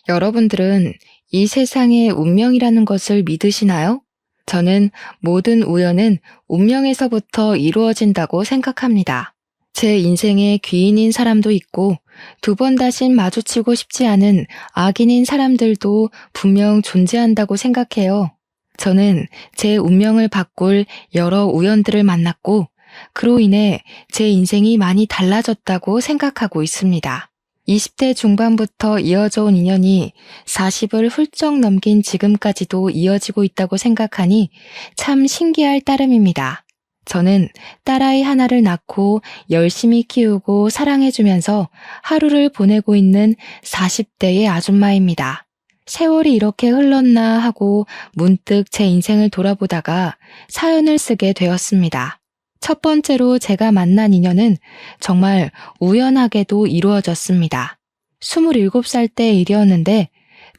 여러분들은 이 세상에 운명이라는 것을 믿으시나요? 저는 모든 우연은 운명에서부터 이루어진다고 생각합니다. 제 인생에 귀인인 사람도 있고 두 번 다신 마주치고 싶지 않은 악인인 사람들도 분명 존재한다고 생각해요. 저는 제 운명을 바꿀 여러 우연들을 만났고 그로 인해 제 인생이 많이 달라졌다고 생각하고 있습니다. 20대 중반부터 이어져 온 인연이 40을 훌쩍 넘긴 지금까지도 이어지고 있다고 생각하니 참 신기할 따름입니다. 저는 딸아이 하나를 낳고 열심히 키우고 사랑해주면서 하루를 보내고 있는 40대의 아줌마입니다. 세월이 이렇게 흘렀나 하고 문득 제 인생을 돌아보다가 사연을 쓰게 되었습니다. 첫 번째로 제가 만난 인연은 정말 우연하게도 이루어졌습니다. 27살 때 일이었는데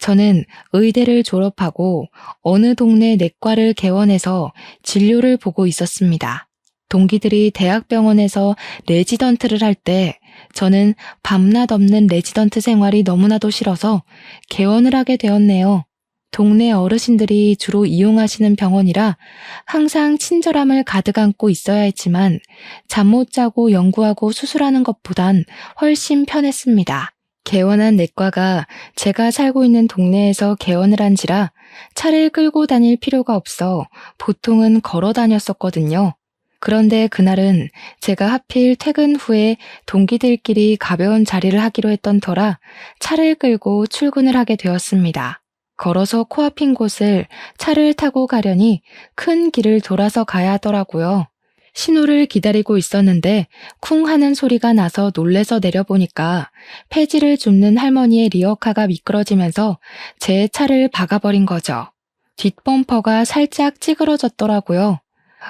저는 의대를 졸업하고 어느 동네 내과를 개원해서 진료를 보고 있었습니다. 동기들이 대학병원에서 레지던트를 할 때 저는 밤낮 없는 레지던트 생활이 너무나도 싫어서 개원을 하게 되었네요. 동네 어르신들이 주로 이용하시는 병원이라 항상 친절함을 가득 안고 있어야 했지만 잠 못 자고 연구하고 수술하는 것보단 훨씬 편했습니다. 개원한 내과가 제가 살고 있는 동네에서 개원을 한지라 차를 끌고 다닐 필요가 없어 보통은 걸어 다녔었거든요. 그런데 그날은 제가 하필 퇴근 후에 동기들끼리 가벼운 자리를 하기로 했던 터라 차를 끌고 출근을 하게 되었습니다. 걸어서 코앞인 곳을 차를 타고 가려니 큰 길을 돌아서 가야 하더라고요. 신호를 기다리고 있었는데 쿵 하는 소리가 나서 놀래서 내려보니까 폐지를 줍는 할머니의 리어카가 미끄러지면서 제 차를 박아버린 거죠. 뒷범퍼가 살짝 찌그러졌더라고요.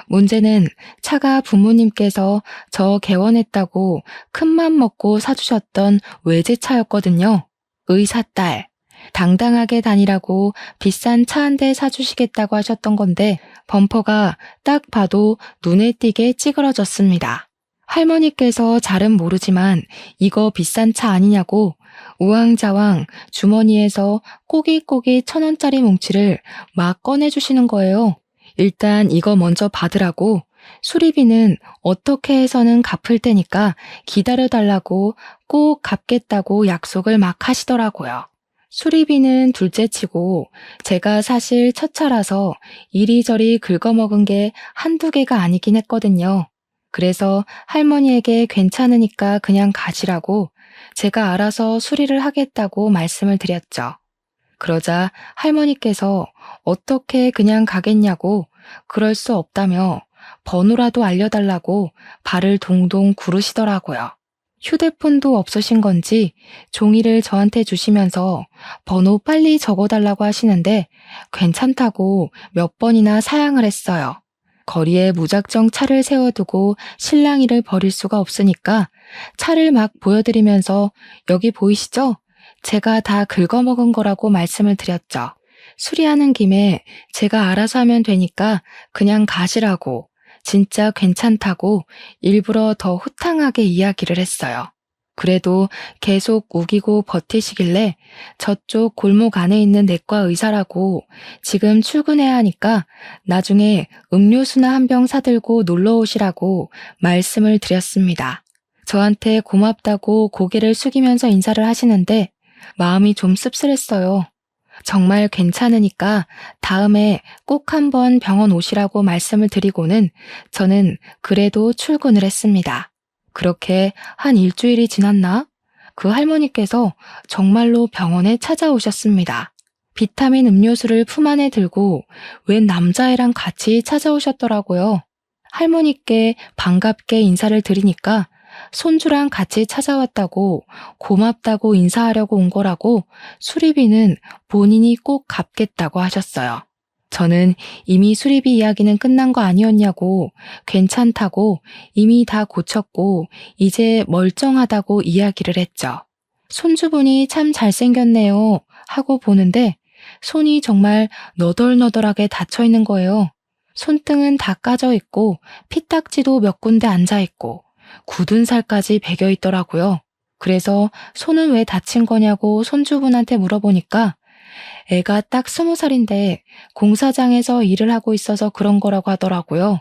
문제는 차가 부모님께서 저 개원했다고 큰맘 먹고 사주셨던 외제차였거든요. 의사딸. 당당하게 다니라고 비싼 차 한 대 사주시겠다고 하셨던 건데 범퍼가 딱 봐도 눈에 띄게 찌그러졌습니다. 할머니께서 잘은 모르지만 이거 비싼 차 아니냐고 우왕좌왕 주머니에서 꼬깃꼬깃 1,000원짜리 뭉치를 막 꺼내주시는 거예요. 일단 이거 먼저 받으라고 수리비는 어떻게 해서는 갚을 테니까 기다려달라고 꼭 갚겠다고 약속을 막 하시더라고요. 수리비는 둘째치고 제가 사실 첫 차라서 이리저리 긁어먹은 게 한두 개가 아니긴 했거든요. 그래서 할머니에게 괜찮으니까 그냥 가시라고 제가 알아서 수리를 하겠다고 말씀을 드렸죠. 그러자 할머니께서 어떻게 그냥 가겠냐고 그럴 수 없다며 번호라도 알려달라고 발을 동동 구르시더라고요. 휴대폰도 없으신 건지 종이를 저한테 주시면서 번호 빨리 적어달라고 하시는데 괜찮다고 몇 번이나 사양을 했어요. 거리에 무작정 차를 세워두고 실랑이를 벌일 수가 없으니까 차를 막 보여드리면서 여기 보이시죠? 제가 다 긁어먹은 거라고 말씀을 드렸죠. 수리하는 김에 제가 알아서 하면 되니까 그냥 가시라고 진짜 괜찮다고 일부러 더 호탕하게 이야기를 했어요. 그래도 계속 우기고 버티시길래 저쪽 골목 안에 있는 내과 의사라고 지금 출근해야 하니까 나중에 음료수나 한 병 사들고 놀러 오시라고 말씀을 드렸습니다. 저한테 고맙다고 고개를 숙이면서 인사를 하시는데 마음이 좀 씁쓸했어요. 정말 괜찮으니까 다음에 꼭 한번 병원 오시라고 말씀을 드리고는 저는 그래도 출근을 했습니다. 그렇게 한 일주일이 지났나? 그 할머니께서 정말로 병원에 찾아오셨습니다. 비타민 음료수를 품 안에 들고 웬 남자애랑 같이 찾아오셨더라고요. 할머니께 반갑게 인사를 드리니까 손주랑 같이 찾아왔다고 고맙다고 인사하려고 온 거라고 수리비는 본인이 꼭 갚겠다고 하셨어요. 저는 이미 수리비 이야기는 끝난 거 아니었냐고 괜찮다고 이미 다 고쳤고 이제 멀쩡하다고 이야기를 했죠. 손주분이 참 잘생겼네요 하고 보는데 손이 정말 너덜너덜하게 닫혀 있는 거예요. 손등은 다 까져 있고 피딱지도 몇 군데 앉아 있고 굳은 살까지 배겨 있더라고요. 그래서 손은 왜 다친 거냐고 손주분한테 물어보니까 애가 딱 20살인데 공사장에서 일을 하고 있어서 그런 거라고 하더라고요.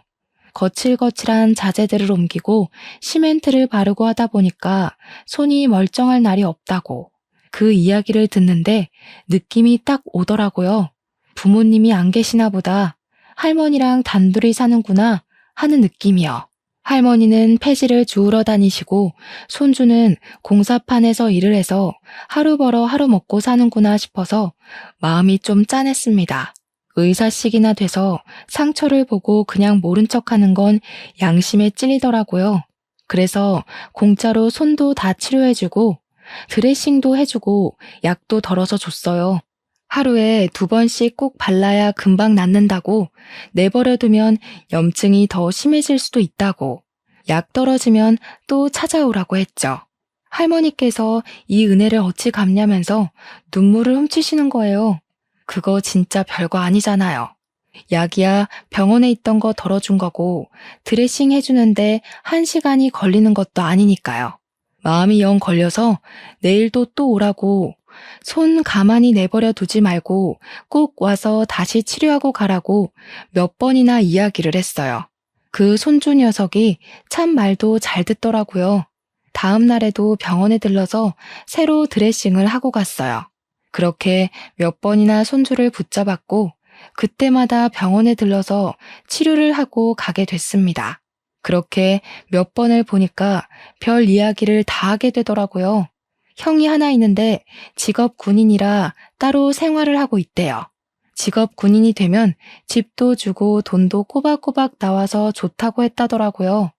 거칠거칠한 자재들을 옮기고 시멘트를 바르고 하다 보니까 손이 멀쩡할 날이 없다고. 그 이야기를 듣는데 느낌이 딱 오더라고요. 부모님이 안 계시나 보다. 할머니랑 단둘이 사는구나 하는 느낌이요. 할머니는 폐지를 주우러 다니시고 손주는 공사판에서 일을 해서 하루 벌어 하루 먹고 사는구나 싶어서 마음이 좀 짠했습니다. 의사식이나 돼서 상처를 보고 그냥 모른 척하는 건 양심에 찔리더라고요. 그래서 공짜로 손도 다 치료해주고 드레싱도 해주고 약도 덜어서 줬어요. 하루에 2번씩 꼭 발라야 금방 낫는다고, 내버려두면 염증이 더 심해질 수도 있다고, 약 떨어지면 또 찾아오라고 했죠. 할머니께서 이 은혜를 어찌 갚냐면서 눈물을 훔치시는 거예요. 그거 진짜 별거 아니잖아요. 약이야 병원에 있던 거 덜어준 거고 드레싱 해주는데 1시간이 걸리는 것도 아니니까요. 마음이 영 걸려서 내일도 또 오라고, 손 가만히 내버려 두지 말고 꼭 와서 다시 치료하고 가라고 몇 번이나 이야기를 했어요. 그 손주 녀석이 참 말도 잘 듣더라고요. 다음 날에도 병원에 들러서 새로 드레싱을 하고 갔어요. 그렇게 몇 번이나 손주를 붙잡았고 그때마다 병원에 들러서 치료를 하고 가게 됐습니다. 그렇게 몇 번을 보니까 별 이야기를 다 하게 되더라고요. 형이 하나 있는데 직업 군인이라 따로 생활을 하고 있대요. 직업 군인이 되면 집도 주고 돈도 꼬박꼬박 나와서 좋다고 했다더라고요.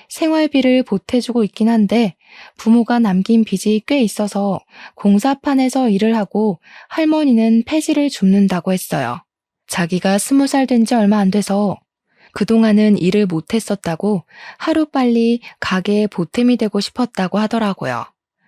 생활비를 보태주고 있긴 한데 부모가 남긴 빚이 꽤 있어서 공사판에서 일을 하고 할머니는 폐지를 줍는다고 했어요. 자기가 20살 된 지 얼마 안 돼서 그동안은 일을 못했었다고 하루빨리 가게에 보탬이 되고 싶었다고 하더라고요.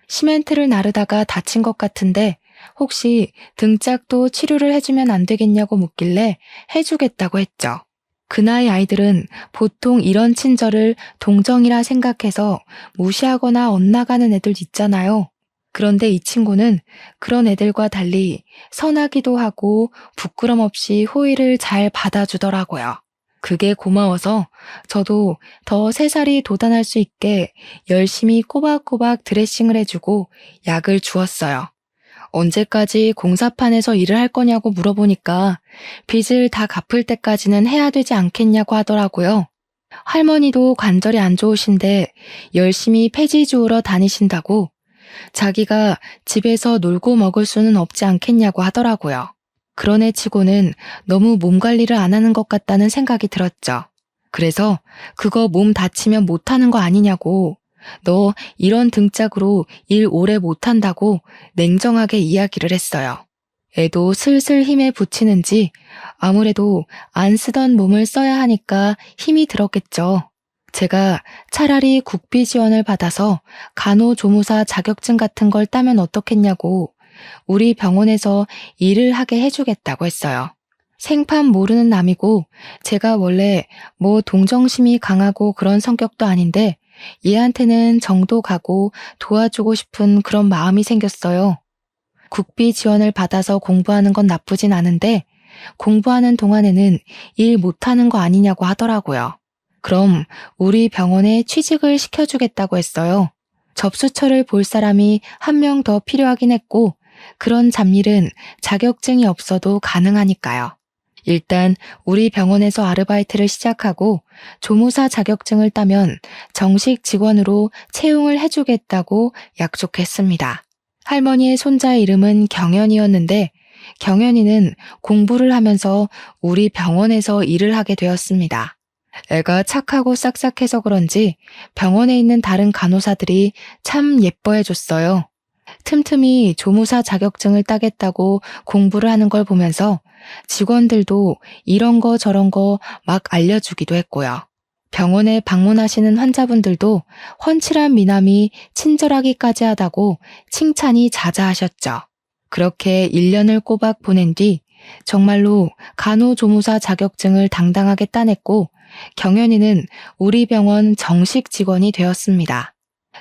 시멘트를 나르다가 다친 것 같은데 혹시 등짝도 치료를 해주면 안 되겠냐고 묻길래 해주겠다고 했죠. 그 나이 아이들은 보통 이런 친절을 동정이라 생각해서 무시하거나 엇나가는 애들 있잖아요. 그런데 이 친구는 그런 애들과 달리 선하기도 하고 부끄럼 없이 호의를 잘 받아주더라고요. 그게 고마워서 저도 더 새살이 돋아날 수 있게 열심히 꼬박꼬박 드레싱을 해주고 약을 주었어요. 언제까지 공사판에서 일을 할 거냐고 물어보니까 빚을 다 갚을 때까지는 해야 되지 않겠냐고 하더라고요. 할머니도 관절이 안 좋으신데 열심히 폐지 주우러 다니신다고, 자기가 집에서 놀고 먹을 수는 없지 않겠냐고 하더라고요. 그런 애 치고는 너무 몸 관리를 안 하는 것 같다는 생각이 들었죠. 그래서 그거 몸 다치면 못하는 거 아니냐고, 너 이런 등짝으로 일 오래 못한다고 냉정하게 이야기를 했어요. 애도 슬슬 힘에 부치는지 아무래도 안 쓰던 몸을 써야 하니까 힘이 들었겠죠. 제가 차라리 국비 지원을 받아서 간호조무사 자격증 같은 걸 따면 어떻겠냐고 우리 병원에서 일을 하게 해주겠다고 했어요. 생판 모르는 남이고 제가 원래 뭐 동정심이 강하고 그런 성격도 아닌데 얘한테는 정도 가고 도와주고 싶은 그런 마음이 생겼어요. 국비 지원을 받아서 공부하는 건 나쁘진 않은데 공부하는 동안에는 일 못하는 거 아니냐고 하더라고요. 그럼 우리 병원에 취직을 시켜주겠다고 했어요. 접수처를 볼 사람이 1명 더 필요하긴 했고 그런 잡일은 자격증이 없어도 가능하니까요. 일단 우리 병원에서 아르바이트를 시작하고 조무사 자격증을 따면 정식 직원으로 채용을 해주겠다고 약속했습니다. 할머니의 손자의 이름은 경연이었는데 경연이는 공부를 하면서 우리 병원에서 일을 하게 되었습니다. 애가 착하고 싹싹해서 그런지 병원에 있는 다른 간호사들이 참 예뻐해줬어요. 틈틈이 조무사 자격증을 따겠다고 공부를 하는 걸 보면서 직원들도 이런 거 저런 거 막 알려주기도 했고요. 병원에 방문하시는 환자분들도 훤칠한 미남이 친절하기까지 하다고 칭찬이 자자하셨죠. 그렇게 1년을 꼬박 보낸 뒤 정말로 간호조무사 자격증을 당당하게 따냈고 경연이는 우리 병원 정식 직원이 되었습니다.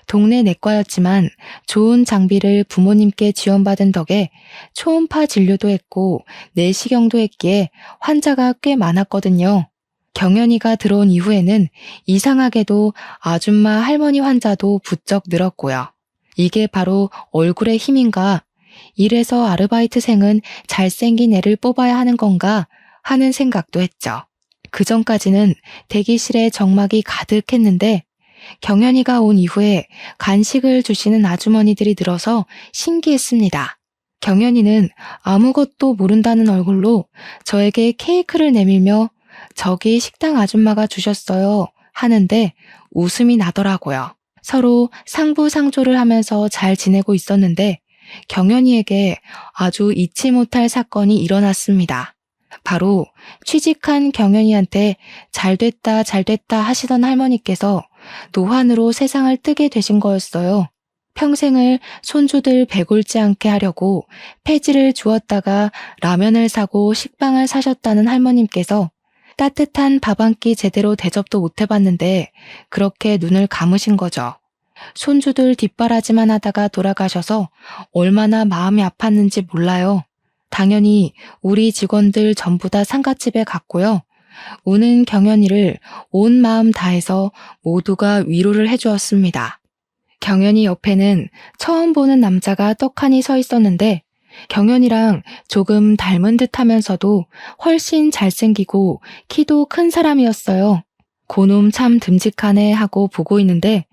동네 내과였지만 좋은 장비를 부모님께 지원받은 덕에 초음파 진료도 했고 내시경도 했기에 환자가 꽤 많았거든요. 경연이가 들어온 이후에는 이상하게도 아줌마 할머니 환자도 부쩍 늘었고요. 이게 바로 얼굴의 힘인가? 이래서 아르바이트생은 잘생긴 애를 뽑아야 하는 건가? 하는 생각도 했죠. 그 전까지는 대기실에 적막이 가득했는데 경연이가 온 이후에 간식을 주시는 아주머니들이 늘어서 신기했습니다. 경연이는 아무것도 모른다는 얼굴로 저에게 케이크를 내밀며 저기 식당 아줌마가 주셨어요 하는데 웃음이 나더라고요. 서로 상부상조를 하면서 잘 지내고 있었는데 경연이에게 아주 잊지 못할 사건이 일어났습니다. 바로 취직한 경연이한테 잘됐다 잘됐다 하시던 할머니께서 노환으로 세상을 뜨게 되신 거였어요. 평생을 손주들 배골지 않게 하려고 폐지를 주었다가 라면을 사고 식빵을 사셨다는 할머님께서 따뜻한 밥 한 끼 제대로 대접도 못 해봤는데 그렇게 눈을 감으신 거죠. 손주들 뒷바라지만 하다가 돌아가셔서 얼마나 마음이 아팠는지 몰라요. 당연히 우리 직원들 전부 다 상갓집에 갔고요. 우는 경연이를 온 마음 다해서 모두가 위로를 해주었습니다. 경연이 옆에는 처음 보는 남자가 떡하니 서 있었는데 경연이랑 조금 닮은 듯 하면서도 훨씬 잘생기고 키도 큰 사람이었어요. 고놈 참 듬직하네 하고 보고 있는데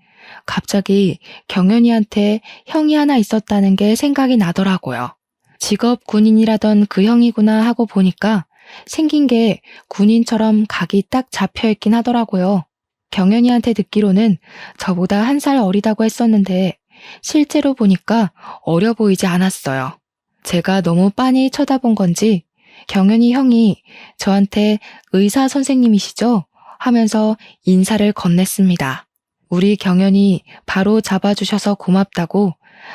갑자기 경연이한테 형이 하나 있었다는 게 생각이 나더라고요. 직업 군인이라던 그 형이구나 하고 보니까 생긴 게 군인처럼 각이 딱 잡혀있긴 하더라고요. 경연이한테 듣기로는 저보다 1살 어리다고 했었는데 실제로 보니까 어려 보이지 않았어요. 제가 너무 빤히 쳐다본 건지 경연이 형이 저한테 의사 선생님이시죠? 하면서 인사를 건넸습니다. 우리 경연이 바로 잡아주셔서 고맙다고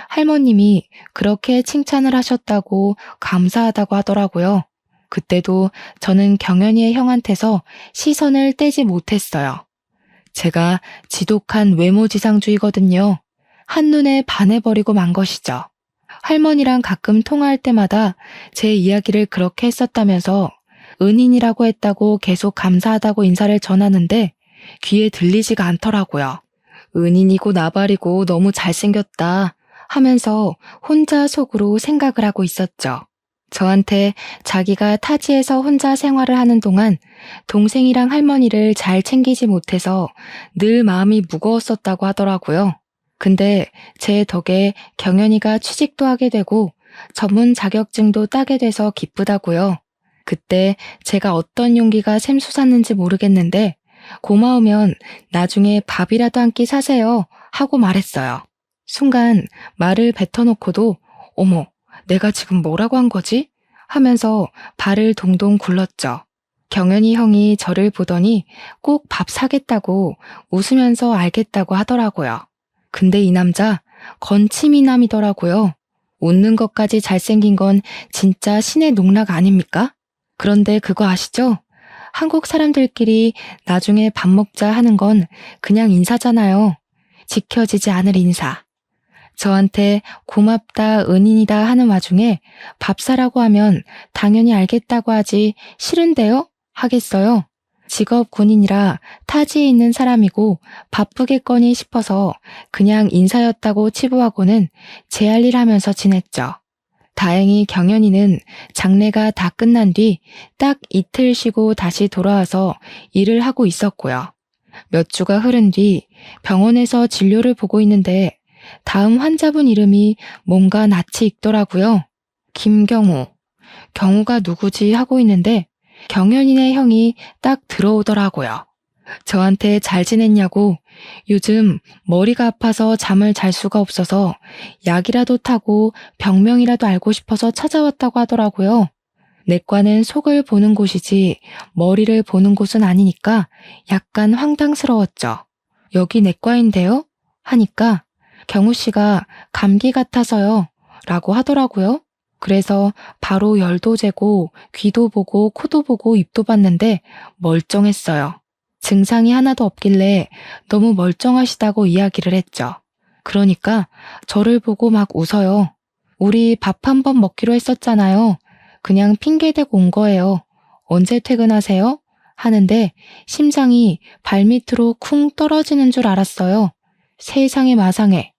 할머님이 그렇게 칭찬을 하셨다고 감사하다고 하더라고요. 그때도 저는 경연이의 형한테서 시선을 떼지 못했어요. 제가 지독한 외모지상주의거든요. 한눈에 반해버리고 만 것이죠. 할머니랑 가끔 통화할 때마다 제 이야기를 그렇게 했었다면서 은인이라고 했다고 계속 감사하다고 인사를 전하는데 귀에 들리지가 않더라고요. 은인이고 나발이고 너무 잘생겼다 하면서 혼자 속으로 생각을 하고 있었죠. 저한테 자기가 타지에서 혼자 생활을 하는 동안 동생이랑 할머니를 잘 챙기지 못해서 늘 마음이 무거웠었다고 하더라고요. 근데 제 덕에 경연이가 취직도 하게 되고 전문 자격증도 따게 돼서 기쁘다고요. 그때 제가 어떤 용기가 샘솟았는지 모르겠는데 고마우면 나중에 밥이라도 한 끼 사세요 하고 말했어요. 순간 말을 뱉어놓고도 어머, 내가 지금 뭐라고 한 거지? 하면서 발을 동동 굴렀죠. 경연이 형이 저를 보더니 꼭 밥 사겠다고 웃으면서 알겠다고 하더라고요. 근데 이 남자 건치미남이더라고요. 웃는 것까지 잘생긴 건 진짜 신의 농락 아닙니까? 그런데 그거 아시죠? 한국 사람들끼리 나중에 밥 먹자 하는 건 그냥 인사잖아요. 지켜지지 않을 인사. 저한테 고맙다, 은인이다 하는 와중에 밥 사라고 하면 당연히 알겠다고 하지 싫은데요? 하겠어요? 직업 군인이라 타지에 있는 사람이고 바쁘겠거니 싶어서 그냥 인사였다고 치부하고는 제 할 일 하면서 지냈죠. 다행히 경연이는 장례가 다 끝난 뒤 딱 이틀 쉬고 다시 돌아와서 일을 하고 있었고요. 몇 주가 흐른 뒤 병원에서 진료를 보고 있는데 다음 환자분 이름이 뭔가 낯이 익더라고요. 김경우. 경우가 누구지 하고 있는데 경연이네 형이 딱 들어오더라고요. 저한테 잘 지냈냐고 요즘 머리가 아파서 잠을 잘 수가 없어서 약이라도 타고 병명이라도 알고 싶어서 찾아왔다고 하더라고요. 내과는 속을 보는 곳이지 머리를 보는 곳은 아니니까 약간 황당스러웠죠. 여기 내과인데요? 하니까 경우 씨가 감기 같아서요 라고 하더라고요. 그래서 바로 열도 재고 귀도 보고 코도 보고 입도 봤는데 멀쩡했어요. 증상이 하나도 없길래 너무 멀쩡하시다고 이야기를 했죠. 그러니까 저를 보고 막 웃어요. 우리 밥 한 번 먹기로 했었잖아요. 그냥 핑계대고 온 거예요. 언제 퇴근하세요? 하는데 심장이 발밑으로 쿵 떨어지는 줄 알았어요. 세상에 마상에.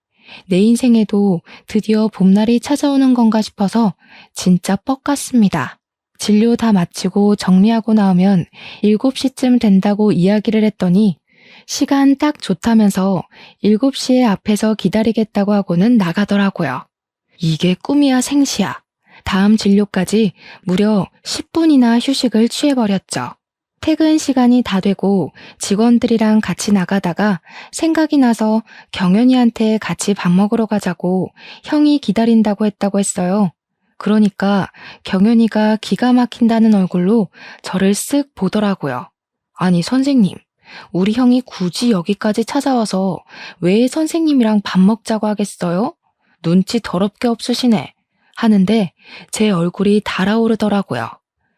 내 인생에도 드디어 봄날이 찾아오는 건가 싶어서 진짜 뻑 같습니다. 진료 다 마치고 정리하고 나오면 7시쯤 된다고 이야기를 했더니 시간 딱 좋다면서 7시에 앞에서 기다리겠다고 하고는 나가더라고요. 이게 꿈이야 생시야. 다음 진료까지 무려 10분이나 휴식을 취해버렸죠. 퇴근 시간이 다 되고 직원들이랑 같이 나가다가 생각이 나서 경연이한테 같이 밥 먹으러 가자고 형이 기다린다고 했다고 했어요. 그러니까 경연이가 기가 막힌다는 얼굴로 저를 쓱 보더라고요. 아니 선생님, 우리 형이 굳이 여기까지 찾아와서 왜 선생님이랑 밥 먹자고 하겠어요? 눈치 더럽게 없으시네. 하는데 제 얼굴이 달아오르더라고요.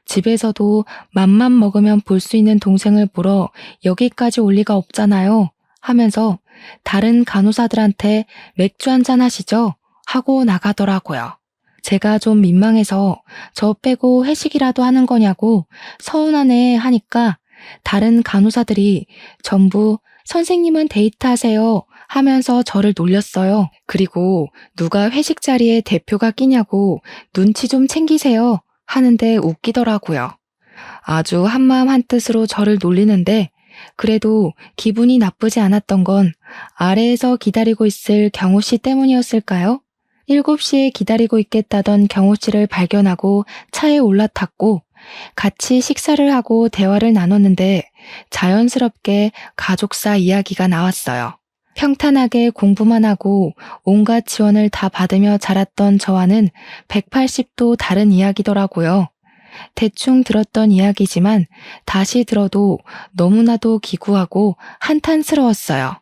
집에서도 맘만 먹으면 볼 수 있는 동생을 보러 여기까지 올 리가 없잖아요. 하면서 다른 간호사들한테 맥주 한잔 하시죠? 하고 나가더라고요. 제가 좀 민망해서 저 빼고 회식이라도 하는 거냐고 서운하네 하니까 다른 간호사들이 전부 선생님은 데이트하세요 하면서 저를 놀렸어요. 그리고 누가 회식 자리에 대표가 끼냐고 눈치 좀 챙기세요 하는데 웃기더라고요. 아주 한마음 한뜻으로 저를 놀리는데 그래도 기분이 나쁘지 않았던 건 아래에서 기다리고 있을 경호 씨 때문이었을까요? 7시에 기다리고 있겠다던 경호 씨를 발견하고 차에 올라탔고 같이 식사를 하고 대화를 나눴는데 자연스럽게 가족사 이야기가 나왔어요. 평탄하게 공부만 하고 온갖 지원을 다 받으며 자랐던 저와는 180도 다른 이야기더라고요. 대충 들었던 이야기지만 다시 들어도 너무나도 기구하고 한탄스러웠어요.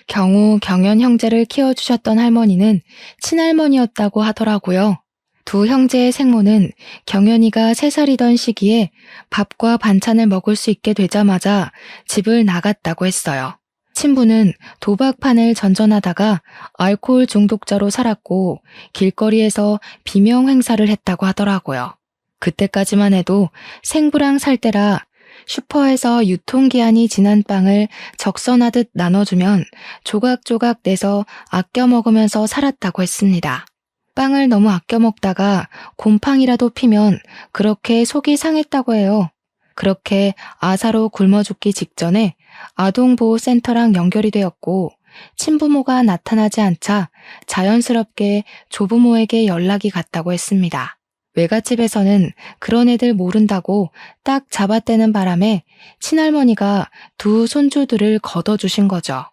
경우 경연 형제를 키워주셨던 할머니는 친할머니였다고 하더라고요. 두 형제의 생모는 경연이가 3살이던 시기에 밥과 반찬을 먹을 수 있게 되자마자 집을 나갔다고 했어요. 친부는 도박판을 전전하다가 알코올 중독자로 살았고 길거리에서 비명 행사를 했다고 하더라고요. 그때까지만 해도 생부랑 살 때라 슈퍼에서 유통기한이 지난 빵을 적선하듯 나눠주면 조각조각 내서 아껴 먹으면서 살았다고 했습니다. 빵을 너무 아껴 먹다가 곰팡이라도 피면 그렇게 속이 상했다고 해요. 그렇게 아사로 굶어 죽기 직전에 아동보호센터랑 연결이 되었고 친부모가 나타나지 않자 자연스럽게 조부모에게 연락이 갔다고 했습니다. 외갓집에서는 그런 애들 모른다고 딱 잡아떼는 바람에 친할머니가 두 손주들을 걷어주신 거죠.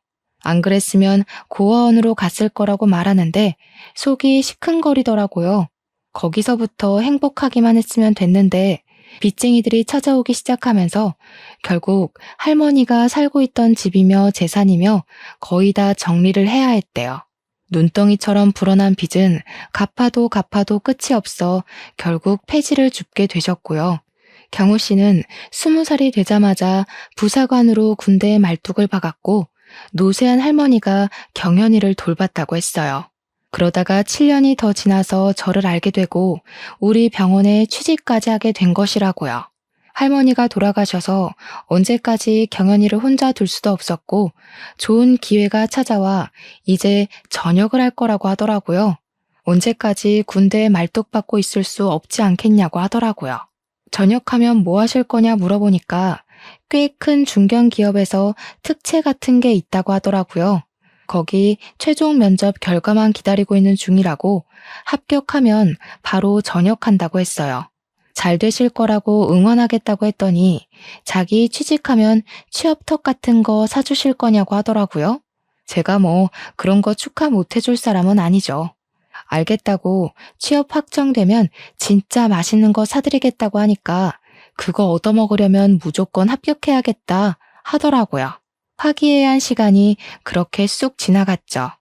안 그랬으면 고아원으로 갔을 거라고 말하는데 속이 시큰거리더라고요. 거기서부터 행복하기만 했으면 됐는데 빚쟁이들이 찾아오기 시작하면서 결국 할머니가 살고 있던 집이며 재산이며 거의 다 정리를 해야 했대요. 눈덩이처럼 불어난 빚은 갚아도 갚아도 끝이 없어 결국 폐지를 줍게 되셨고요. 경우 씨는 20살이 되자마자 부사관으로 군대에 말뚝을 박았고 노쇠한 할머니가 경연이를 돌봤다고 했어요. 그러다가 7년이 더 지나서 저를 알게 되고 우리 병원에 취직까지 하게 된 것이라고요. 할머니가 돌아가셔서 언제까지 경연이를 혼자 둘 수도 없었고 좋은 기회가 찾아와 이제 전역을 할 거라고 하더라고요. 언제까지 군대에 말뚝박고 있을 수 없지 않겠냐고 하더라고요. 전역하면 뭐 하실 거냐 물어보니까 꽤 큰 중견기업에서 특채 같은 게 있다고 하더라고요. 거기 최종 면접 결과만 기다리고 있는 중이라고 합격하면 바로 전역한다고 했어요. 잘 되실 거라고 응원하겠다고 했더니 자기 취직하면 취업턱 같은 거 사주실 거냐고 하더라고요. 제가 뭐 그런 거 축하 못 해줄 사람은 아니죠. 알겠다고 취업 확정되면 진짜 맛있는 거 사드리겠다고 하니까 그거 얻어먹으려면 무조건 합격해야겠다 하더라고요. 화기애애한 시간이 그렇게 쑥 지나갔죠.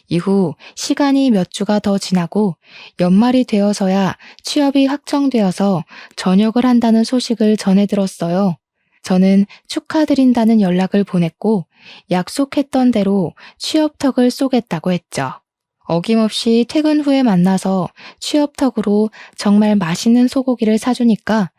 이후 시간이 몇 주가 더 지나고 연말이 되어서야 취업이 확정되어서 전역을 한다는 소식을 전해 들었어요. 저는 축하드린다는 연락을 보냈고 약속했던 대로 취업턱을 쏘겠다고 했죠. 어김없이 퇴근 후에 만나서 취업턱으로 정말 맛있는 소고기를 사주니까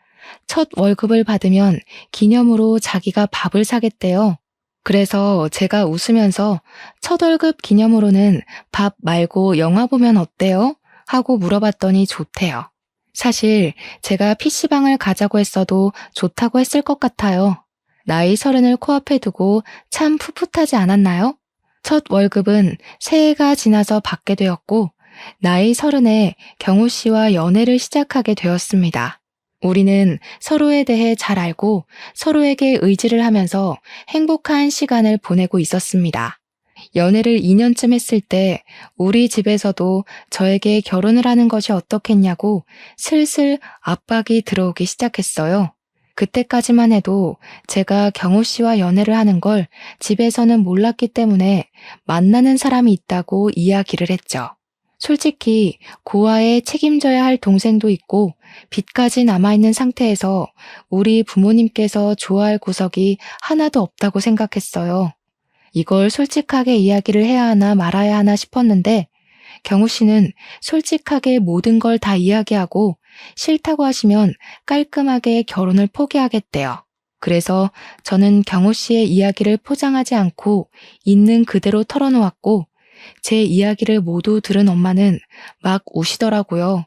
첫 월급을 받으면 기념으로 자기가 밥을 사겠대요. 그래서 제가 웃으면서 첫 월급 기념으로는 밥 말고 영화 보면 어때요? 하고 물어봤더니 좋대요. 사실 제가 PC방을 가자고 했어도 좋다고 했을 것 같아요. 나이 30을 코앞에 두고 참 풋풋하지 않았나요? 첫 월급은 새해가 지나서 받게 되었고 나이 30에 경호 씨와 연애를 시작하게 되었습니다. 우리는 서로에 대해 잘 알고 서로에게 의지를 하면서 행복한 시간을 보내고 있었습니다. 연애를 2년쯤 했을 때 우리 집에서도 저에게 결혼을 하는 것이 어떻겠냐고 슬슬 압박이 들어오기 시작했어요. 그때까지만 해도 제가 경호 씨와 연애를 하는 걸 집에서는 몰랐기 때문에 만나는 사람이 있다고 이야기를 했죠. 솔직히 고아에 책임져야 할 동생도 있고 빚까지 남아있는 상태에서 우리 부모님께서 좋아할 구석이 하나도 없다고 생각했어요. 이걸 솔직하게 이야기를 해야 하나 말아야 하나 싶었는데 경우 씨는 솔직하게 모든 걸 다 이야기하고 싫다고 하시면 깔끔하게 결혼을 포기하겠대요. 그래서 저는 경우 씨의 이야기를 포장하지 않고 있는 그대로 털어놓았고 제 이야기를 모두 들은 엄마는 막 우시더라고요.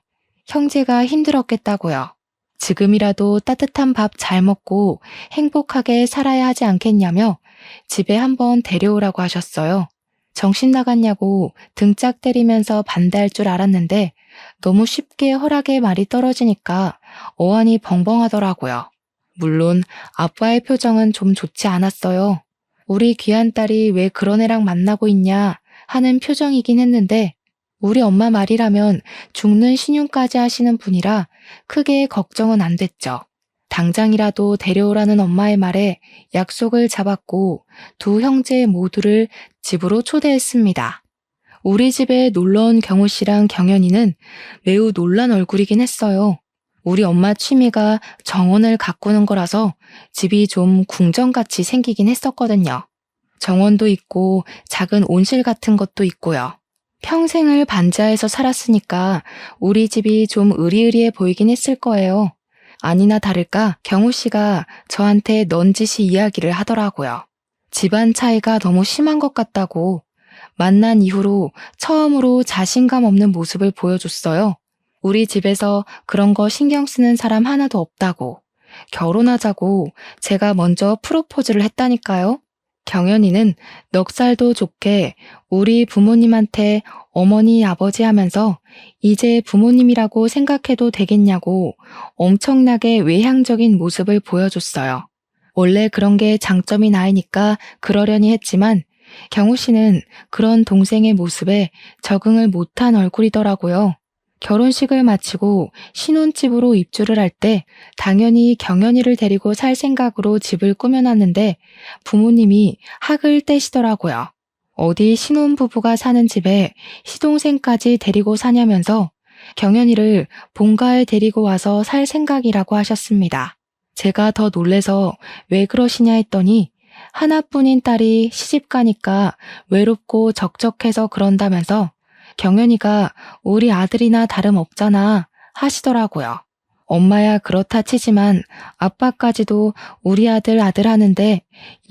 형제가 힘들었겠다고요. 지금이라도 따뜻한 밥 잘 먹고 행복하게 살아야 하지 않겠냐며 집에 한번 데려오라고 하셨어요. 정신 나갔냐고 등짝 때리면서 반대할 줄 알았는데 너무 쉽게 허락의 말이 떨어지니까 어안이 벙벙하더라고요. 물론 아빠의 표정은 좀 좋지 않았어요. 우리 귀한 딸이 왜 그런 애랑 만나고 있냐 하는 표정이긴 했는데 우리 엄마 말이라면 죽는 신용까지 하시는 분이라 크게 걱정은 안 됐죠. 당장이라도 데려오라는 엄마의 말에 약속을 잡았고 두 형제 모두를 집으로 초대했습니다. 우리 집에 놀러온 경호 씨랑 경연이는 매우 놀란 얼굴이긴 했어요. 우리 엄마 취미가 정원을 가꾸는 거라서 집이 좀 궁전같이 생기긴 했었거든요. 정원도 있고 작은 온실 같은 것도 있고요. 평생을 반지하에서 살았으니까 우리 집이 좀 으리으리해 보이긴 했을 거예요. 아니나 다를까 경우 씨가 저한테 넌지시 이야기를 하더라고요. 집안 차이가 너무 심한 것 같다고. 만난 이후로 처음으로 자신감 없는 모습을 보여줬어요. 우리 집에서 그런 거 신경 쓰는 사람 하나도 없다고. 결혼하자고 제가 먼저 프로포즈를 했다니까요. 경연이는 넉살도 좋게 우리 부모님한테 어머니 아버지 하면서 이제 부모님이라고 생각해도 되겠냐고 엄청나게 외향적인 모습을 보여줬어요. 원래 그런 게 장점이 나이니까 그러려니 했지만 경우 씨는 그런 동생의 모습에 적응을 못한 얼굴이더라고요. 결혼식을 마치고 신혼집으로 입주를 할 때 당연히 경연이를 데리고 살 생각으로 집을 꾸며놨는데 부모님이 학을 떼시더라고요. 어디 신혼부부가 사는 집에 시동생까지 데리고 사냐면서 경연이를 본가에 데리고 와서 살 생각이라고 하셨습니다. 제가 더 놀래서 왜 그러시냐 했더니 하나뿐인 딸이 시집 가니까 외롭고 적적해서 그런다면서 경연이가 우리 아들이나 다름없잖아 하시더라고요. 엄마야 그렇다 치지만 아빠까지도 우리 아들 하는데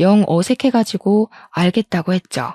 영 어색해가지고 알겠다고 했죠.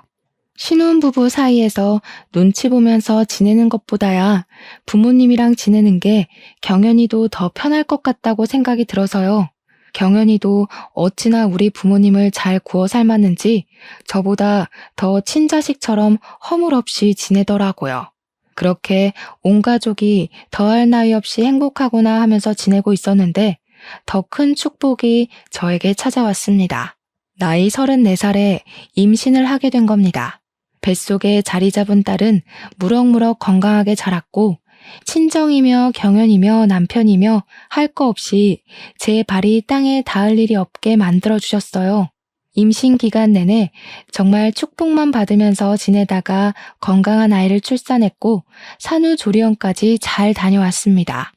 신혼부부 사이에서 눈치 보면서 지내는 것보다야 부모님이랑 지내는 게 경연이도 더 편할 것 같다고 생각이 들어서요. 경연이도 어찌나 우리 부모님을 잘 구워 삶았는지 저보다 더 친자식처럼 허물없이 지내더라고요. 그렇게 온 가족이 더할 나위 없이 행복하구나 하면서 지내고 있었는데 더 큰 축복이 저에게 찾아왔습니다. 나이 34살에 임신을 하게 된 겁니다. 뱃속에 자리 잡은 딸은 무럭무럭 건강하게 자랐고 친정이며 경연이며 남편이며 할 거 없이 제 발이 땅에 닿을 일이 없게 만들어주셨어요. 임신 기간 내내 정말 축복만 받으면서 지내다가 건강한 아이를 출산했고 산후조리원까지 잘 다녀왔습니다.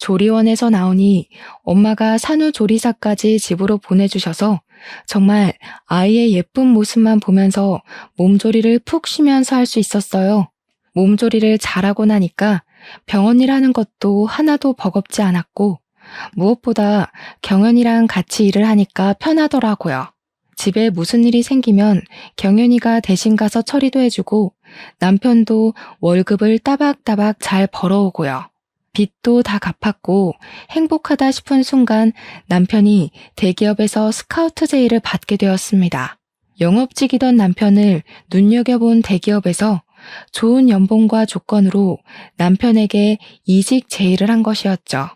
조리원에서 나오니 엄마가 산후조리사까지 집으로 보내주셔서 정말 아이의 예쁜 모습만 보면서 몸조리를 푹 쉬면서 할 수 있었어요. 몸조리를 잘하고 나니까 병원 일 하는 것도 하나도 버겁지 않았고 무엇보다 경연이랑 같이 일을 하니까 편하더라고요. 집에 무슨 일이 생기면 경연이가 대신 가서 처리도 해주고 남편도 월급을 따박따박 잘 벌어오고요. 빚도 다 갚았고 행복하다 싶은 순간 남편이 대기업에서 스카우트 제의를 받게 되었습니다. 영업직이던 남편을 눈여겨본 대기업에서 좋은 연봉과 조건으로 남편에게 이직 제의를 한 것이었죠.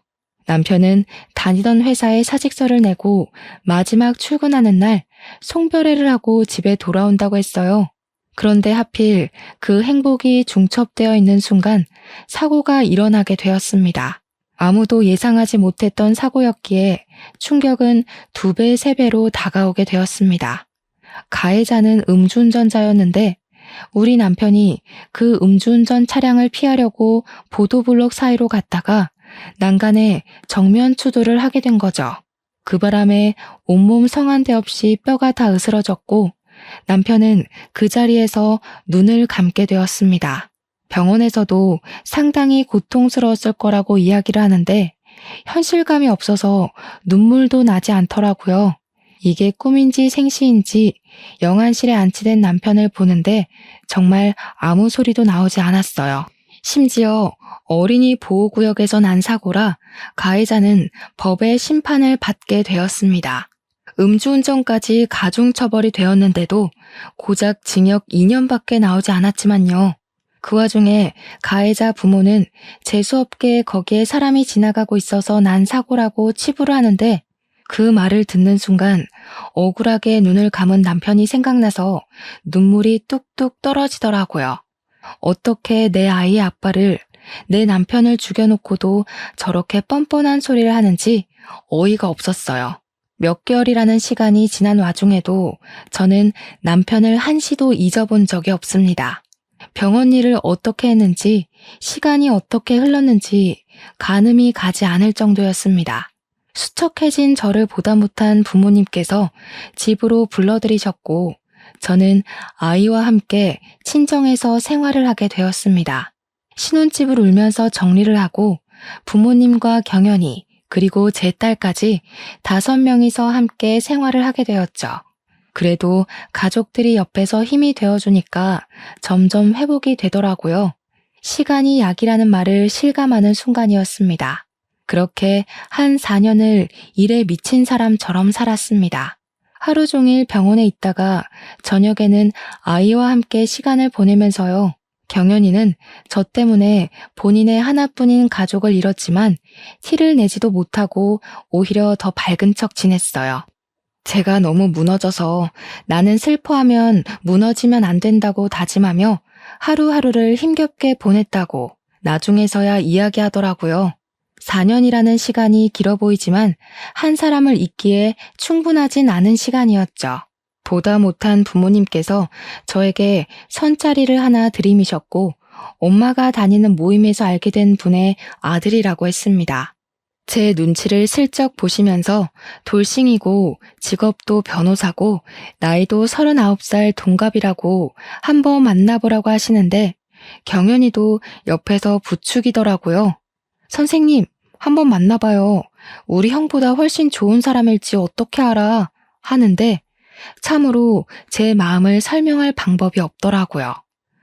남편은 다니던 회사에 사직서를 내고 마지막 출근하는 날 송별회를 하고 집에 돌아온다고 했어요. 그런데 하필 그 행복이 중첩되어 있는 순간 사고가 일어나게 되었습니다. 아무도 예상하지 못했던 사고였기에 충격은 2배, 3배로 다가오게 되었습니다. 가해자는 음주운전자였는데 우리 남편이 그 음주운전 차량을 피하려고 보도블록 사이로 갔다가 난간에 정면 추돌을 하게 된 거죠. 그 바람에 온몸 성한 데 없이 뼈가 다 으스러졌고 남편은 그 자리에서 눈을 감게 되었습니다. 병원에서도 상당히 고통스러웠을 거라고 이야기를 하는데 현실감이 없어서 눈물도 나지 않더라고요. 이게 꿈인지 생시인지 영안실에 안치된 남편을 보는데 정말 아무 소리도 나오지 않았어요. 심지어 어린이 보호구역에서 난 사고라 가해자는 법의 심판을 받게 되었습니다. 음주운전까지 가중처벌이 되었는데도 고작 징역 2년밖에 나오지 않았지만요. 그 와중에 가해자 부모는 재수없게 거기에 사람이 지나가고 있어서 난 사고라고 치부를 하는데 그 말을 듣는 순간 억울하게 눈을 감은 남편이 생각나서 눈물이 뚝뚝 떨어지더라고요. 어떻게 내 아이의 아빠를, 내 남편을 죽여놓고도 저렇게 뻔뻔한 소리를 하는지 어이가 없었어요. 몇 개월이라는 시간이 지난 와중에도 저는 남편을 한시도 잊어본 적이 없습니다. 병원 일을 어떻게 했는지, 시간이 어떻게 흘렀는지 가늠이 가지 않을 정도였습니다. 수척해진 저를 보다 못한 부모님께서 집으로 불러들이셨고 저는 아이와 함께 친정에서 생활을 하게 되었습니다. 신혼집을 울면서 정리를 하고 부모님과 경연이 그리고 제 딸까지 5명이서 함께 생활을 하게 되었죠. 그래도 가족들이 옆에서 힘이 되어주니까 점점 회복이 되더라고요. 시간이 약이라는 말을 실감하는 순간이었습니다. 그렇게 한 4년을 일에 미친 사람처럼 살았습니다. 하루 종일 병원에 있다가 저녁에는 아이와 함께 시간을 보내면서요. 경연이는 저 때문에 본인의 하나뿐인 가족을 잃었지만 티를 내지도 못하고 오히려 더 밝은 척 지냈어요. 제가 너무 무너져서 나는 슬퍼하면 무너지면 안 된다고 다짐하며 하루하루를 힘겹게 보냈다고 나중에서야 이야기하더라고요. 4년이라는 시간이 길어 보이지만 한 사람을 잊기에 충분하진 않은 시간이었죠. 보다 못한 부모님께서 저에게 선자리를 하나 들이미셨고 엄마가 다니는 모임에서 알게 된 분의 아들이라고 했습니다. 제 눈치를 슬쩍 보시면서 돌싱이고 직업도 변호사고 나이도 39살 동갑이라고 한번 만나보라고 하시는데 경연이도 옆에서 부추기더라고요. 선생님, 한번 만나봐요. 우리 형보다 훨씬 좋은 사람일지 어떻게 알아? 하는데 참으로 제 마음을 설명할 방법이 없더라고요.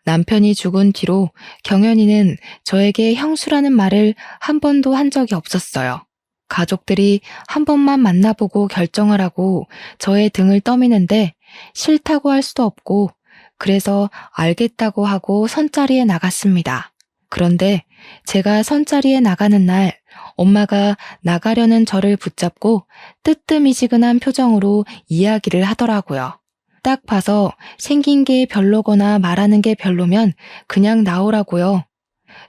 남편이 죽은 뒤로 경연이는 저에게 형수라는 말을 한 번도 한 적이 없었어요. 가족들이 한 번만 만나보고 결정하라고 저의 등을 떠미는데 싫다고 할 수도 없고 그래서 알겠다고 하고 선자리에 나갔습니다. 그런데 제가 선자리에 나가는 날 엄마가 나가려는 저를 붙잡고 뜨뜻미지근한 표정으로 이야기를 하더라고요. 딱 봐서 생긴 게 별로거나 말하는 게 별로면 그냥 나오라고요.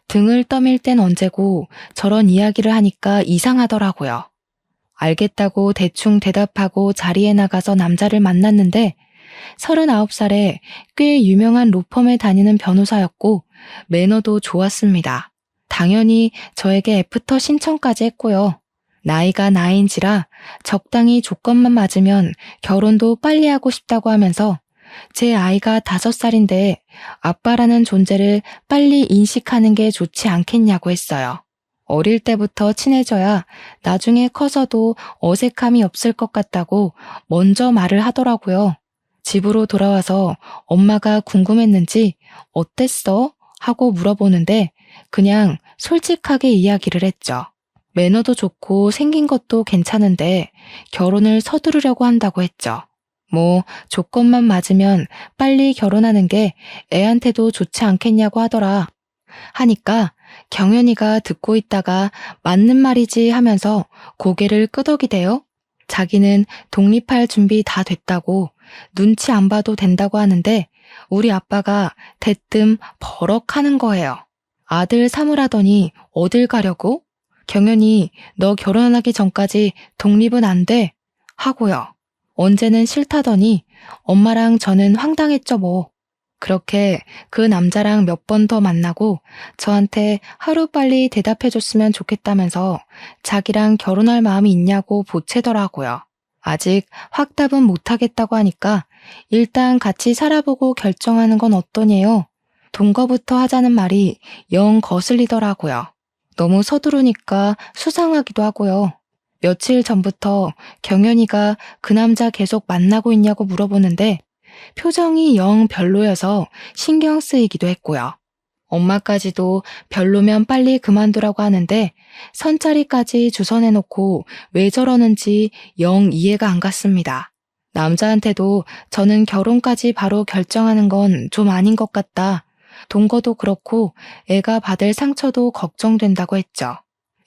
등을 떠밀 땐 언제고 저런 이야기를 하니까 이상하더라고요. 알겠다고 대충 대답하고 자리에 나가서 남자를 만났는데 39살에 꽤 유명한 로펌에 다니는 변호사였고 매너도 좋았습니다. 당연히 저에게 애프터 신청까지 했고요. 나이가 나이인지라 적당히 조건만 맞으면 결혼도 빨리 하고 싶다고 하면서 제 아이가 5살인데 아빠라는 존재를 빨리 인식하는 게 좋지 않겠냐고 했어요. 어릴 때부터 친해져야 나중에 커서도 어색함이 없을 것 같다고 먼저 말을 하더라고요. 집으로 돌아와서 엄마가 궁금했는지 어땠어? 하고 물어보는데 그냥 솔직하게 이야기를 했죠. 매너도 좋고 생긴 것도 괜찮은데 결혼을 서두르려고 한다고 했죠. 뭐 조건만 맞으면 빨리 결혼하는 게 애한테도 좋지 않겠냐고 하더라. 하니까 경연이가 듣고 있다가 맞는 말이지 하면서 고개를 끄덕이대요. 자기는 독립할 준비 다 됐다고 눈치 안 봐도 된다고 하는데 우리 아빠가 대뜸 버럭하는 거예요. 아들 삼으라더니 어딜 가려고? 경연이 너 결혼하기 전까지 독립은 안 돼? 하고요. 언제는 싫다더니 엄마랑 저는 황당했죠 뭐. 그렇게 그 남자랑 몇 번 더 만나고 저한테 하루빨리 대답해줬으면 좋겠다면서 자기랑 결혼할 마음이 있냐고 보채더라고요. 아직 확답은 못하겠다고 하니까 일단 같이 살아보고 결정하는 건 어떠냐요? 동거부터 하자는 말이 영 거슬리더라고요. 너무 서두르니까 수상하기도 하고요. 며칠 전부터 경연이가 그 남자 계속 만나고 있냐고 물어보는데 표정이 영 별로여서 신경 쓰이기도 했고요. 엄마까지도 별로면 빨리 그만두라고 하는데 선자리까지 주선해놓고 왜 저러는지 영 이해가 안 갔습니다. 남자한테도 저는 결혼까지 바로 결정하는 건 좀 아닌 것 같다. 동거도 그렇고 애가 받을 상처도 걱정된다고 했죠.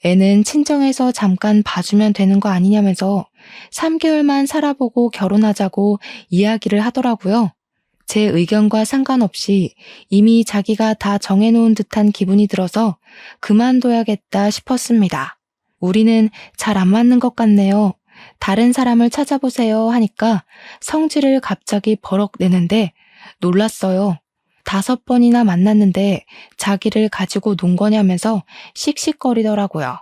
애는 친정에서 잠깐 봐주면 되는 거 아니냐면서 3개월만 살아보고 결혼하자고 이야기를 하더라고요. 제 의견과 상관없이 이미 자기가 다 정해놓은 듯한 기분이 들어서 그만둬야겠다 싶었습니다. 우리는 잘 안 맞는 것 같네요. 다른 사람을 찾아보세요 하니까 성질을 갑자기 버럭 내는데 놀랐어요. 5번이나 만났는데 자기를 가지고 논 거냐면서 씩씩거리더라고요.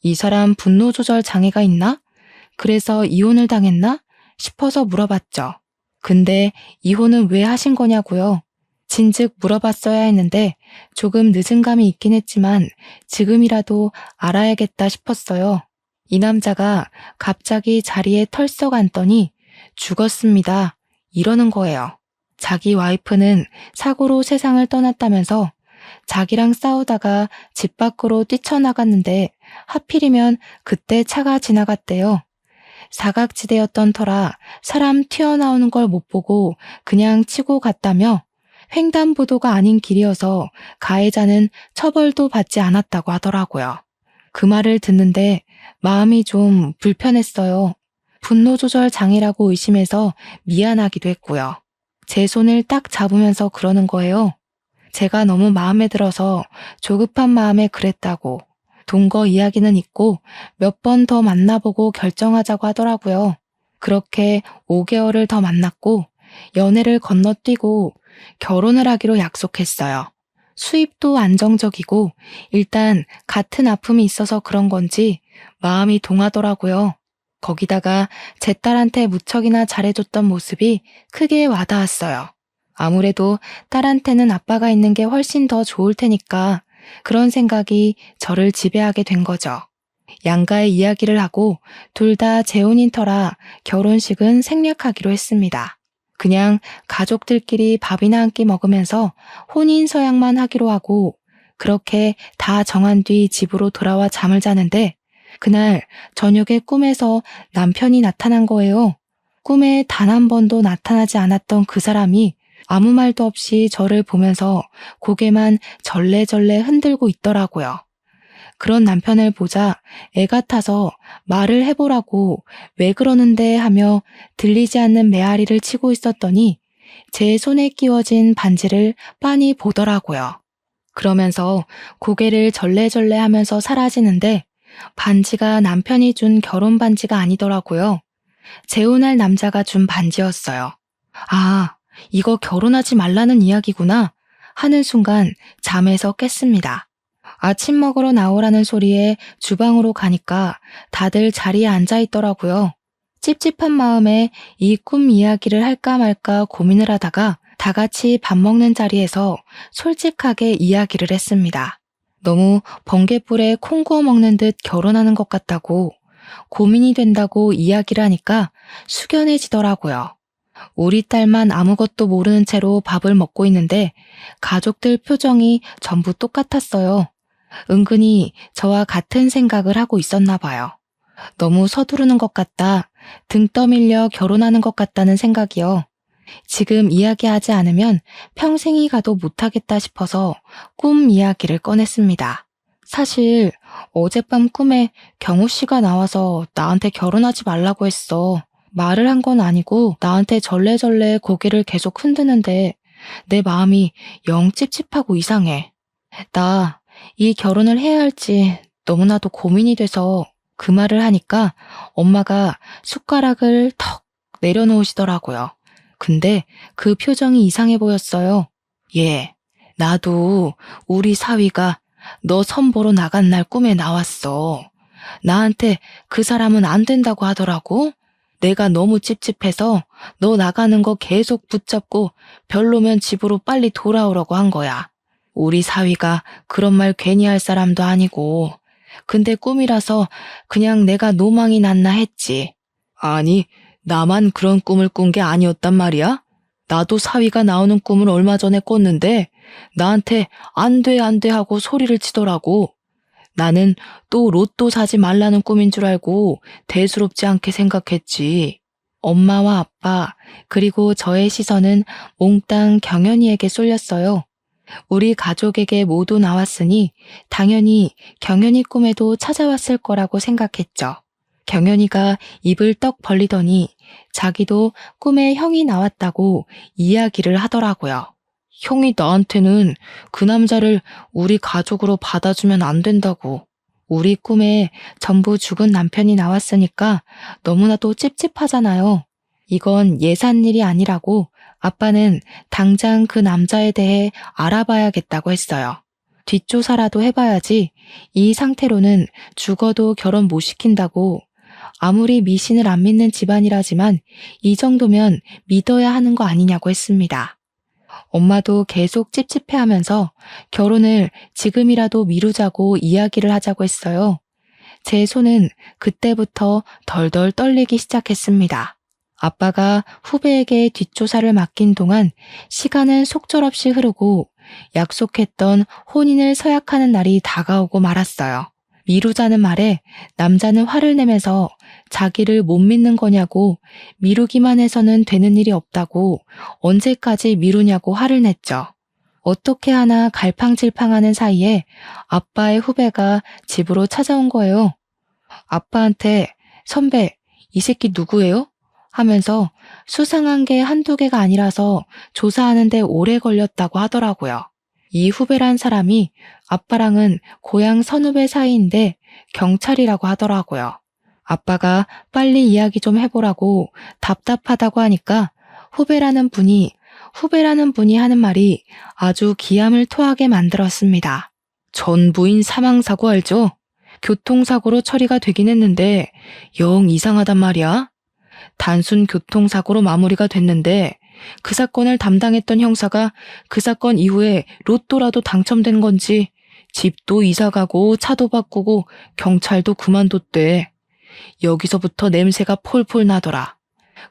이 사람 분노 조절 장애가 있나? 그래서 이혼을 당했나? 싶어서 물어봤죠. 근데 이혼은 왜 하신 거냐고요? 진즉 물어봤어야 했는데 조금 늦은 감이 있긴 했지만 지금이라도 알아야겠다 싶었어요. 이 남자가 갑자기 자리에 털썩 앉더니 죽었습니다. 이러는 거예요. 자기 와이프는 사고로 세상을 떠났다면서 자기랑 싸우다가 집 밖으로 뛰쳐나갔는데 하필이면 그때 차가 지나갔대요. 사각지대였던 터라 사람 튀어나오는 걸 못 보고 그냥 치고 갔다며 횡단보도가 아닌 길이어서 가해자는 처벌도 받지 않았다고 하더라고요. 그 말을 듣는데 마음이 좀 불편했어요. 분노 조절 장애라고 의심해서 미안하기도 했고요. 제 손을 딱 잡으면서 그러는 거예요. 제가 너무 마음에 들어서 조급한 마음에 그랬다고. 동거 이야기는 있고 몇 번 더 만나보고 결정하자고 하더라고요. 그렇게 5개월을 더 만났고 연애를 건너뛰고 결혼을 하기로 약속했어요. 수입도 안정적이고 일단 같은 아픔이 있어서 그런 건지 마음이 동하더라고요. 거기다가 제 딸한테 무척이나 잘해줬던 모습이 크게 와닿았어요. 아무래도 딸한테는 아빠가 있는 게 훨씬 더 좋을 테니까 그런 생각이 저를 지배하게 된 거죠. 양가의 이야기를 하고 둘 다 재혼인 터라 결혼식은 생략하기로 했습니다. 그냥 가족들끼리 밥이나 한 끼 먹으면서 혼인 서약만 하기로 하고 그렇게 다 정한 뒤 집으로 돌아와 잠을 자는데 그날 저녁에 꿈에서 남편이 나타난 거예요. 꿈에 단 한 번도 나타나지 않았던 그 사람이 아무 말도 없이 저를 보면서 고개만 절레절레 흔들고 있더라고요. 그런 남편을 보자 애 같아서 말을 해보라고 왜 그러는데 하며 들리지 않는 메아리를 치고 있었더니 제 손에 끼워진 반지를 빤히 보더라고요. 그러면서 고개를 절레절레 하면서 사라지는데 반지가 남편이 준 결혼 반지가 아니더라고요. 재혼할 남자가 준 반지였어요. 아, 이거 결혼하지 말라는 이야기구나 하는 순간 잠에서 깼습니다. 아침 먹으러 나오라는 소리에 주방으로 가니까 다들 자리에 앉아 있더라고요. 찝찝한 마음에 이 꿈 이야기를 할까 말까 고민을 하다가 다 같이 밥 먹는 자리에서 솔직하게 이야기를 했습니다. 너무 번갯불에 콩 구워 먹는 듯 결혼하는 것 같다고 고민이 된다고 이야기를 하니까 숙연해지더라고요. 우리 딸만 아무것도 모르는 채로 밥을 먹고 있는데 가족들 표정이 전부 똑같았어요. 은근히 저와 같은 생각을 하고 있었나 봐요. 너무 서두르는 것 같다, 등 떠밀려 결혼하는 것 같다는 생각이요. 지금 이야기하지 않으면 평생이 가도 못하겠다 싶어서 꿈 이야기를 꺼냈습니다. 사실 어젯밤 꿈에 경우 씨가 나와서 나한테 결혼하지 말라고 했어. 말을 한 건 아니고 나한테 절레절레 고개를 계속 흔드는데 내 마음이 영 찝찝하고 이상해. 나 이 결혼을 해야 할지 너무나도 고민이 돼서 그 말을 하니까 엄마가 숟가락을 턱 내려놓으시더라고요. 근데 그 표정이 이상해 보였어요. 예, 나도 우리 사위가 너 선보러 나간 날 꿈에 나왔어. 나한테 그 사람은 안 된다고 하더라고. 내가 너무 찝찝해서 너 나가는 거 계속 붙잡고 별로면 집으로 빨리 돌아오라고 한 거야. 우리 사위가 그런 말 괜히 할 사람도 아니고. 근데 꿈이라서 그냥 내가 노망이 났나 했지. 아니, 나만 그런 꿈을 꾼 게 아니었단 말이야? 나도 사위가 나오는 꿈을 얼마 전에 꿨는데 나한테 안 돼, 안 돼 하고 소리를 치더라고. 나는 또 로또 사지 말라는 꿈인 줄 알고 대수롭지 않게 생각했지. 엄마와 아빠, 그리고 저의 시선은 몽땅 경연이에게 쏠렸어요. 우리 가족에게 모두 나왔으니 당연히 경연이 꿈에도 찾아왔을 거라고 생각했죠. 경연이가 입을 떡 벌리더니 자기도 꿈에 형이 나왔다고 이야기를 하더라고요. 형이 나한테는 그 남자를 우리 가족으로 받아주면 안 된다고. 우리 꿈에 전부 죽은 남편이 나왔으니까 너무나도 찝찝하잖아요. 이건 예산 일이 아니라고 아빠는 당장 그 남자에 대해 알아봐야겠다고 했어요. 뒷조사라도 해봐야지 이 상태로는 죽어도 결혼 못 시킨다고. 아무리 미신을 안 믿는 집안이라지만 이 정도면 믿어야 하는 거 아니냐고 했습니다. 엄마도 계속 찝찝해하면서 결혼을 지금이라도 미루자고 이야기를 하자고 했어요. 제 손은 그때부터 덜덜 떨리기 시작했습니다. 아빠가 후배에게 뒷조사를 맡긴 동안 시간은 속절없이 흐르고 약속했던 혼인을 서약하는 날이 다가오고 말았어요. 미루자는 말에 남자는 화를 내면서 자기를 못 믿는 거냐고, 미루기만 해서는 되는 일이 없다고, 언제까지 미루냐고 화를 냈죠. 어떻게 하나 갈팡질팡하는 사이에 아빠의 후배가 집으로 찾아온 거예요. 아빠한테 선배, 이 새끼 누구예요? 하면서 수상한 게 한두 개가 아니라서 조사하는데 오래 걸렸다고 하더라고요. 이 후배란 사람이 아빠랑은 고향 선후배 사이인데 경찰이라고 하더라고요. 아빠가 빨리 이야기 좀 해보라고 답답하다고 하니까 후배라는 분이 하는 말이 아주 기함을 토하게 만들었습니다. 전 부인 사망사고 알죠? 교통사고로 처리가 되긴 했는데 영 이상하단 말이야. 단순 교통사고로 마무리가 됐는데 그 사건을 담당했던 형사가 그 사건 이후에 로또라도 당첨된 건지 집도 이사가고 차도 바꾸고 경찰도 그만뒀대. 여기서부터 냄새가 폴폴 나더라.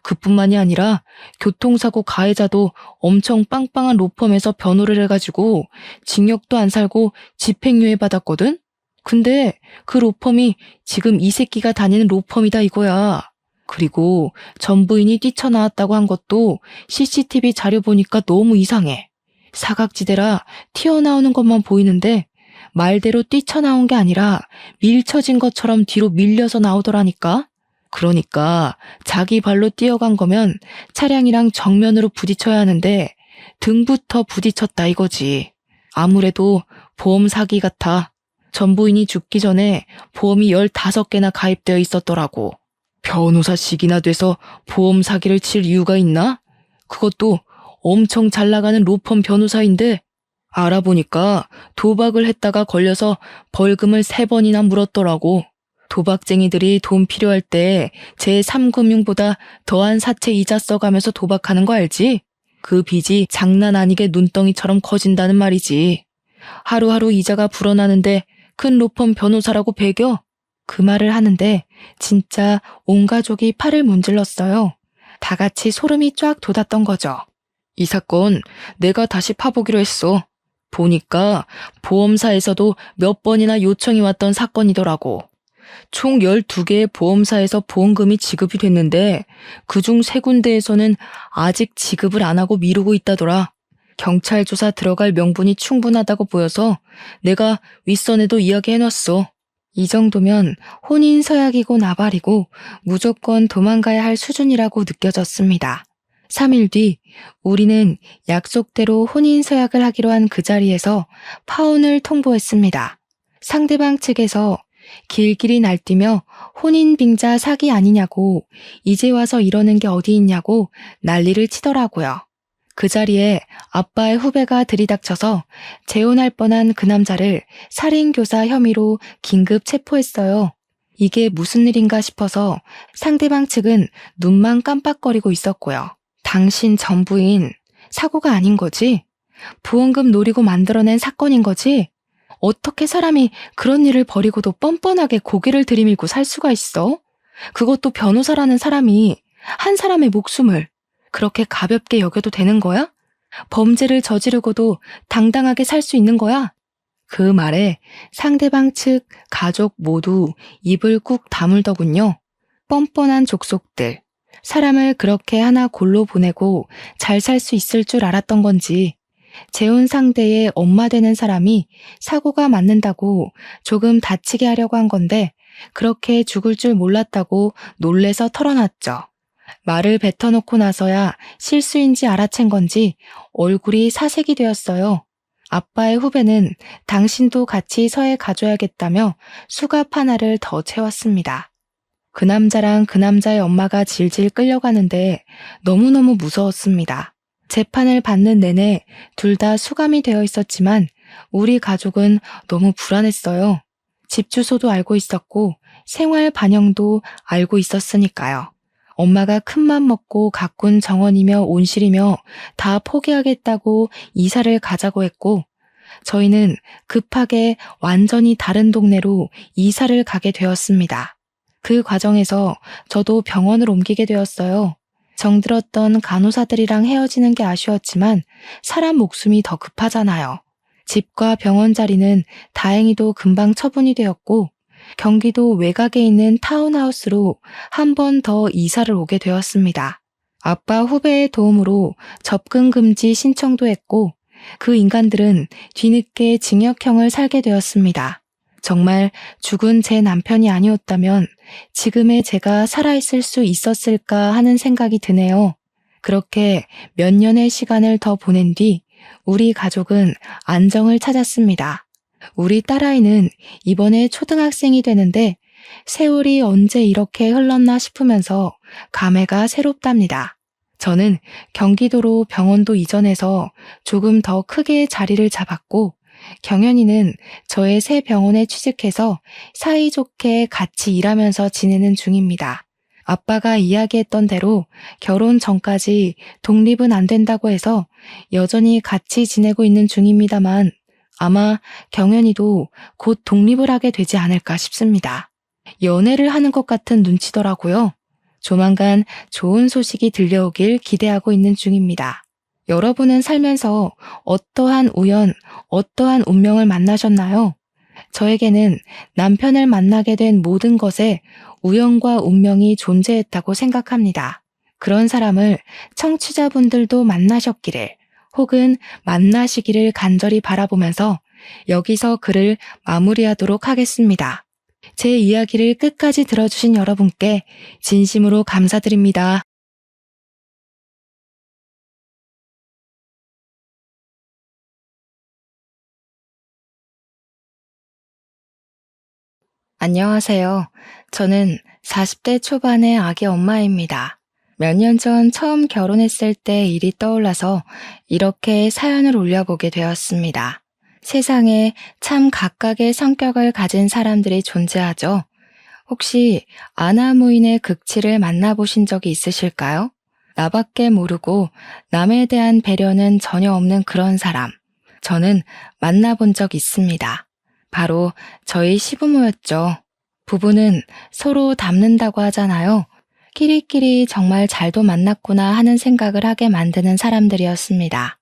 그뿐만이 아니라 교통사고 가해자도 엄청 빵빵한 로펌에서 변호를 해가지고 징역도 안 살고 집행유예 받았거든? 근데 그 로펌이 지금 이 새끼가 다니는 로펌이다 이거야. 그리고 전 부인이 뛰쳐나왔다고 한 것도 CCTV 자료 보니까 너무 이상해. 사각지대라 튀어나오는 것만 보이는데 말대로 뛰쳐나온 게 아니라 밀쳐진 것처럼 뒤로 밀려서 나오더라니까. 그러니까 자기 발로 뛰어간 거면 차량이랑 정면으로 부딪혀야 하는데 등부터 부딪혔다 이거지. 아무래도 보험 사기 같아. 전 부인이 죽기 전에 보험이 15개나 가입되어 있었더라고. 변호사식이나 돼서 보험 사기를 칠 이유가 있나? 그것도 엄청 잘 나가는 로펌 변호사인데. 알아보니까 도박을 했다가 걸려서 벌금을 3번이나 물었더라고. 도박쟁이들이 돈 필요할 때 제3금융보다 더한 사채 이자 써가면서 도박하는 거 알지? 그 빚이 장난 아니게 눈덩이처럼 커진다는 말이지. 하루하루 이자가 불어나는데 큰 로펌 변호사라고 배겨? 그 말을 하는데 진짜 온 가족이 팔을 문질렀어요. 다 같이 소름이 쫙 돋았던 거죠. 이 사건 내가 다시 파보기로 했어. 보니까 보험사에서도 몇 번이나 요청이 왔던 사건이더라고. 총 12개의 보험사에서 보험금이 지급이 됐는데 그중 3군데에서는 아직 지급을 안 하고 미루고 있다더라. 경찰 조사 들어갈 명분이 충분하다고 보여서 내가 윗선에도 이야기해놨어. 이 정도면 혼인 서약이고 나발이고 무조건 도망가야 할 수준이라고 느껴졌습니다. 3일 뒤 우리는 약속대로 혼인 서약을 하기로 한 그 자리에서 파혼을 통보했습니다. 상대방 측에서 길길이 날뛰며 혼인 빙자 사기 아니냐고 이제 와서 이러는 게 어디 있냐고 난리를 치더라고요. 그 자리에 아빠의 후배가 들이닥쳐서 재혼할 뻔한 그 남자를 살인교사 혐의로 긴급 체포했어요. 이게 무슨 일인가 싶어서 상대방 측은 눈만 깜빡거리고 있었고요. 당신 전부인 사고가 아닌 거지? 보험금 노리고 만들어낸 사건인 거지? 어떻게 사람이 그런 일을 벌이고도 뻔뻔하게 고개를 들이밀고 살 수가 있어? 그것도 변호사라는 사람이 한 사람의 목숨을 그렇게 가볍게 여겨도 되는 거야? 범죄를 저지르고도 당당하게 살 수 있는 거야? 그 말에 상대방 측 가족 모두 입을 꾹 다물더군요. 뻔뻔한 족속들. 사람을 그렇게 하나 골로 보내고 잘 살 수 있을 줄 알았던 건지 재혼 상대의 엄마 되는 사람이 사고가 맞는다고 조금 다치게 하려고 한 건데 그렇게 죽을 줄 몰랐다고 놀래서 털어놨죠. 말을 뱉어놓고 나서야 실수인지 알아챈 건지 얼굴이 사색이 되었어요. 아빠의 후배는 당신도 같이 서해 가줘야겠다며 수갑 하나를 더 채웠습니다. 그 남자랑 그 남자의 엄마가 질질 끌려가는데 너무너무 무서웠습니다. 재판을 받는 내내 둘 다 수감이 되어 있었지만 우리 가족은 너무 불안했어요. 집 주소도 알고 있었고 생활 반영도 알고 있었으니까요. 엄마가 큰맘 먹고 가꾼 정원이며 온실이며 다 포기하겠다고 이사를 가자고 했고 저희는 급하게 완전히 다른 동네로 이사를 가게 되었습니다. 그 과정에서 저도 병원을 옮기게 되었어요. 정들었던 간호사들이랑 헤어지는 게 아쉬웠지만 사람 목숨이 더 급하잖아요. 집과 병원 자리는 다행히도 금방 처분이 되었고 경기도 외곽에 있는 타운하우스로 한 번 더 이사를 오게 되었습니다. 아빠 후배의 도움으로 접근 금지 신청도 했고 그 인간들은 뒤늦게 징역형을 살게 되었습니다. 정말 죽은 제 남편이 아니었다면 지금의 제가 살아있을 수 있었을까 하는 생각이 드네요. 그렇게 몇 년의 시간을 더 보낸 뒤 우리 가족은 안정을 찾았습니다. 우리 딸아이는 이번에 초등학생이 되는데 세월이 언제 이렇게 흘렀나 싶으면서 감회가 새롭답니다. 저는 경기도로 병원도 이전해서 조금 더 크게 자리를 잡았고 경연이는 저의 새 병원에 취직해서 사이좋게 같이 일하면서 지내는 중입니다. 아빠가 이야기했던 대로 결혼 전까지 독립은 안 된다고 해서 여전히 같이 지내고 있는 중입니다만 아마 경연이도 곧 독립을 하게 되지 않을까 싶습니다. 연애를 하는 것 같은 눈치더라고요. 조만간 좋은 소식이 들려오길 기대하고 있는 중입니다. 여러분은 살면서 어떠한 우연, 어떠한 운명을 만나셨나요? 저에게는 남편을 만나게 된 모든 것에 우연과 운명이 존재했다고 생각합니다. 그런 사람을 청취자분들도 만나셨기를 혹은 만나시기를 간절히 바라보면서 여기서 글을 마무리하도록 하겠습니다. 제 이야기를 끝까지 들어주신 여러분께 진심으로 감사드립니다. 안녕하세요. 저는 40대 초반의 아기 엄마입니다. 몇 년 전 처음 결혼했을 때 일이 떠올라서 이렇게 사연을 올려보게 되었습니다. 세상에 참 각각의 성격을 가진 사람들이 존재하죠. 혹시 아나무인의 극치를 만나보신 적이 있으실까요? 나밖에 모르고 남에 대한 배려는 전혀 없는 그런 사람. 저는 만나본 적 있습니다. 바로 저희 시부모였죠. 부부는 서로 닮는다고 하잖아요. 끼리끼리 정말 잘도 만났구나 하는 생각을 하게 만드는 사람들이었습니다.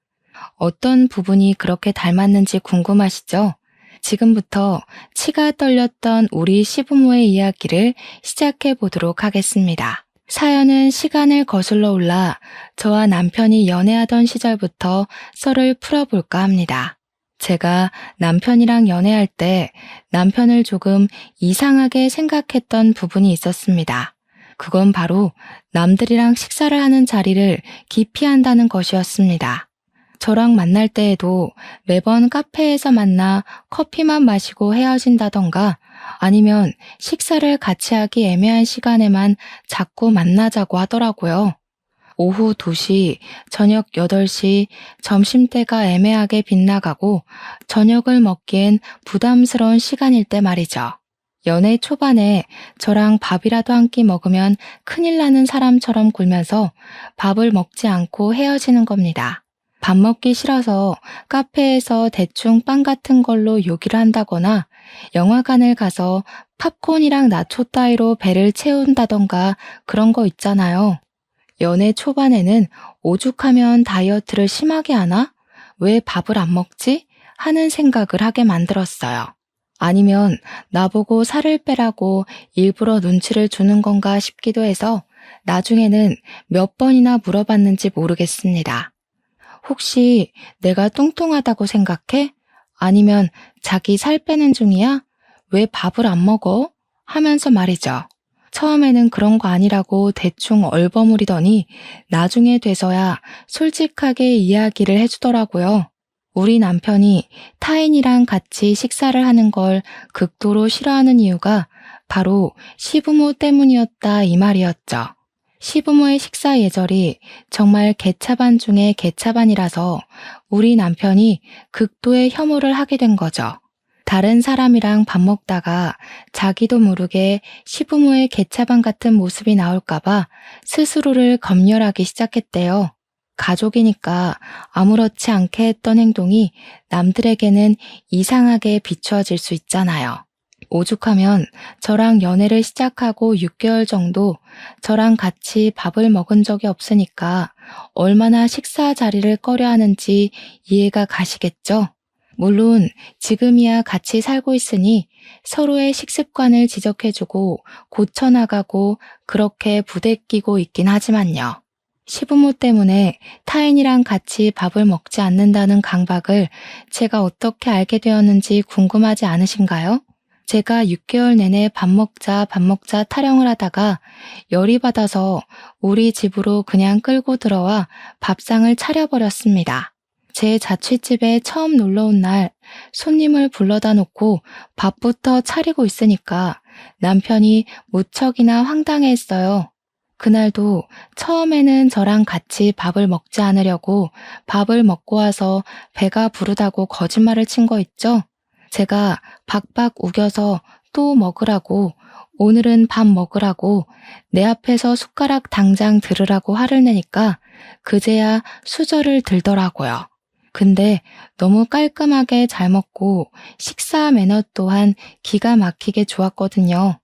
어떤 부분이 그렇게 닮았는지 궁금하시죠? 지금부터 치가 떨렸던 우리 시부모의 이야기를 시작해 보도록 하겠습니다. 사연은 시간을 거슬러 올라 저와 남편이 연애하던 시절부터 썰을 풀어볼까 합니다. 제가 남편이랑 연애할 때 남편을 조금 이상하게 생각했던 부분이 있었습니다. 그건 바로 남들이랑 식사를 하는 자리를 기피한다는 것이었습니다. 저랑 만날 때에도 매번 카페에서 만나 커피만 마시고 헤어진다던가 아니면 식사를 같이 하기 애매한 시간에만 자꾸 만나자고 하더라고요. 오후 2시, 저녁 8시, 점심때가 애매하게 빗나가고 저녁을 먹기엔 부담스러운 시간일 때 말이죠. 연애 초반에 저랑 밥이라도 한 끼 먹으면 큰일 나는 사람처럼 굴면서 밥을 먹지 않고 헤어지는 겁니다. 밥 먹기 싫어서 카페에서 대충 빵 같은 걸로 요기를 한다거나 영화관을 가서 팝콘이랑 나초 따위로 배를 채운다던가 그런 거 있잖아요. 연애 초반에는 오죽하면 다이어트를 심하게 하나? 왜 밥을 안 먹지? 하는 생각을 하게 만들었어요. 아니면 나보고 살을 빼라고 일부러 눈치를 주는 건가 싶기도 해서 나중에는 몇 번이나 물어봤는지 모르겠습니다. 혹시 내가 뚱뚱하다고 생각해? 아니면 자기 살 빼는 중이야? 왜 밥을 안 먹어? 하면서 말이죠. 처음에는 그런 거 아니라고 대충 얼버무리더니 나중에 돼서야 솔직하게 이야기를 해주더라고요. 우리 남편이 타인이랑 같이 식사를 하는 걸 극도로 싫어하는 이유가 바로 시부모 때문이었다 이 말이었죠. 시부모의 식사 예절이 정말 개차반 중에 개차반이라서 우리 남편이 극도의 혐오를 하게 된 거죠. 다른 사람이랑 밥 먹다가 자기도 모르게 시부모의 개차반 같은 모습이 나올까봐 스스로를 검열하기 시작했대요. 가족이니까 아무렇지 않게 했던 행동이 남들에게는 이상하게 비추어질 수 있잖아요. 오죽하면 저랑 연애를 시작하고 6개월 정도 저랑 같이 밥을 먹은 적이 없으니까 얼마나 식사 자리를 꺼려 하는지 이해가 가시겠죠? 물론 지금이야 같이 살고 있으니 서로의 식습관을 지적해주고 고쳐나가고 그렇게 부대끼고 있긴 하지만요. 시부모 때문에 타인이랑 같이 밥을 먹지 않는다는 강박을 제가 어떻게 알게 되었는지 궁금하지 않으신가요? 제가 6개월 내내 밥 먹자 타령을 하다가 열이 받아서 우리 집으로 그냥 끌고 들어와 밥상을 차려버렸습니다. 제 자취집에 처음 놀러 온 날 손님을 불러다 놓고 밥부터 차리고 있으니까 남편이 무척이나 황당해했어요. 그날도 처음에는 저랑 같이 밥을 먹지 않으려고 밥을 먹고 와서 배가 부르다고 거짓말을 친 거 있죠? 제가 박박 우겨서 또 먹으라고, 오늘은 밥 먹으라고, 내 앞에서 숟가락 당장 들으라고 화를 내니까 그제야 수저를 들더라고요. 근데 너무 깔끔하게 잘 먹고 식사 매너 또한 기가 막히게 좋았거든요.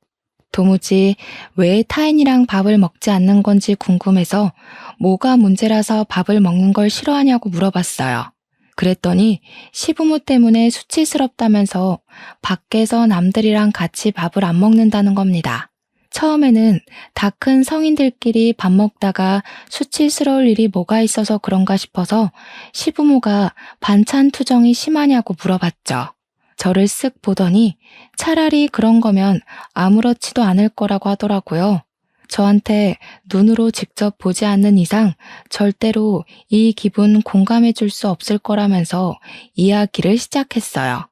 도무지 왜 타인이랑 밥을 먹지 않는 건지 궁금해서 뭐가 문제라서 밥을 먹는 걸 싫어하냐고 물어봤어요. 그랬더니 시부모 때문에 수치스럽다면서 밖에서 남들이랑 같이 밥을 안 먹는다는 겁니다. 처음에는 다 큰 성인들끼리 밥 먹다가 수치스러울 일이 뭐가 있어서 그런가 싶어서 시부모가 반찬 투정이 심하냐고 물어봤죠. 저를 쓱 보더니 차라리 그런 거면 아무렇지도 않을 거라고 하더라고요. 저한테 눈으로 직접 보지 않는 이상 절대로 이 기분 공감해 줄 수 없을 거라면서 이야기를 시작했어요.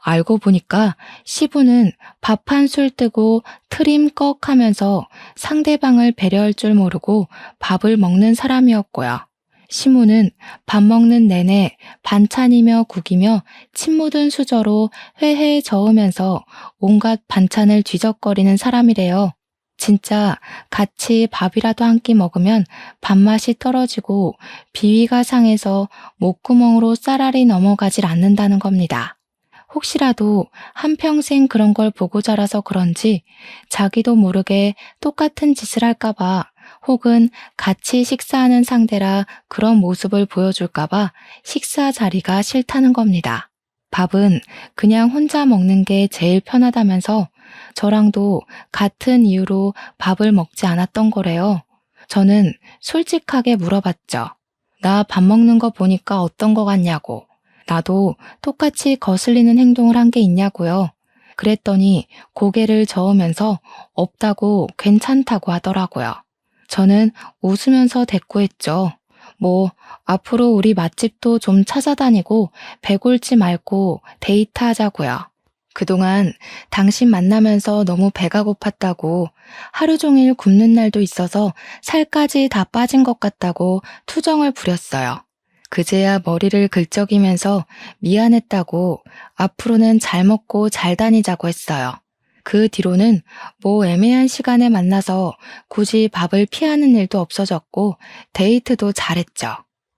알고 보니까 시부는 밥 한 술 뜨고 트림 꺽 하면서 상대방을 배려할 줄 모르고 밥을 먹는 사람이었고요. 시무는 밥 먹는 내내 반찬이며 국이며 침 묻은 수저로 회회에 저으면서 온갖 반찬을 뒤적거리는 사람이래요. 진짜 같이 밥이라도 한 끼 먹으면 밥맛이 떨어지고 비위가 상해서 목구멍으로 쌀알이 넘어가질 않는다는 겁니다. 혹시라도 한평생 그런 걸 보고 자라서 그런지 자기도 모르게 똑같은 짓을 할까봐 혹은 같이 식사하는 상대라 그런 모습을 보여줄까봐 식사 자리가 싫다는 겁니다. 밥은 그냥 혼자 먹는 게 제일 편하다면서 저랑도 같은 이유로 밥을 먹지 않았던 거래요. 저는 솔직하게 물어봤죠. 나 밥 먹는 거 보니까 어떤 거 같냐고. 나도 똑같이 거슬리는 행동을 한 게 있냐고요. 그랬더니 고개를 저으면서 없다고 괜찮다고 하더라고요. 저는 웃으면서 대꾸했죠. 뭐 앞으로 우리 맛집도 좀 찾아다니고 배골지 말고 데이트하자고요. 그동안 당신 만나면서 너무 배가 고팠다고 하루 종일 굶는 날도 있어서 살까지 다 빠진 것 같다고 투정을 부렸어요. 그제야 머리를 긁적이면서 미안했다고 앞으로는 잘 먹고 잘 다니자고 했어요. 그 뒤로는 뭐 애매한 시간에 만나서 굳이 밥을 피하는 일도 없어졌고 데이트도 잘했죠.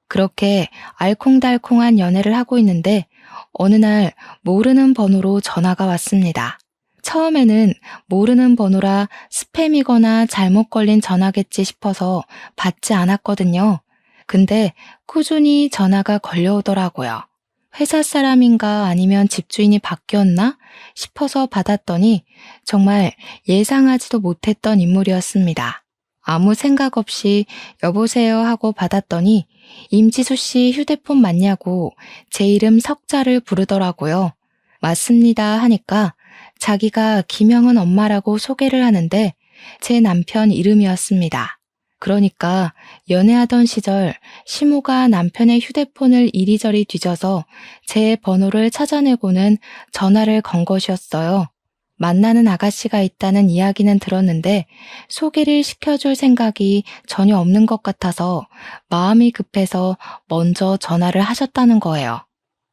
그렇게 알콩달콩한 연애를 하고 있는데 어느 날 모르는 번호로 전화가 왔습니다. 처음에는 모르는 번호라 스팸이거나 잘못 걸린 전화겠지 싶어서 받지 않았거든요. 근데 꾸준히 전화가 걸려오더라고요. 회사 사람인가 아니면 집주인이 바뀌었나 싶어서 받았더니 정말 예상하지도 못했던 인물이었습니다. 아무 생각 없이 여보세요 하고 받았더니 임지수 씨 휴대폰 맞냐고 제 이름 석자를 부르더라고요. 맞습니다 하니까 자기가 김영은 엄마라고 소개를 하는데 제 남편 이름이었습니다. 그러니까 연애하던 시절 시모가 남편의 휴대폰을 이리저리 뒤져서 제 번호를 찾아내고는 전화를 건 것이었어요. 만나는 아가씨가 있다는 이야기는 들었는데 소개를 시켜줄 생각이 전혀 없는 것 같아서 마음이 급해서 먼저 전화를 하셨다는 거예요.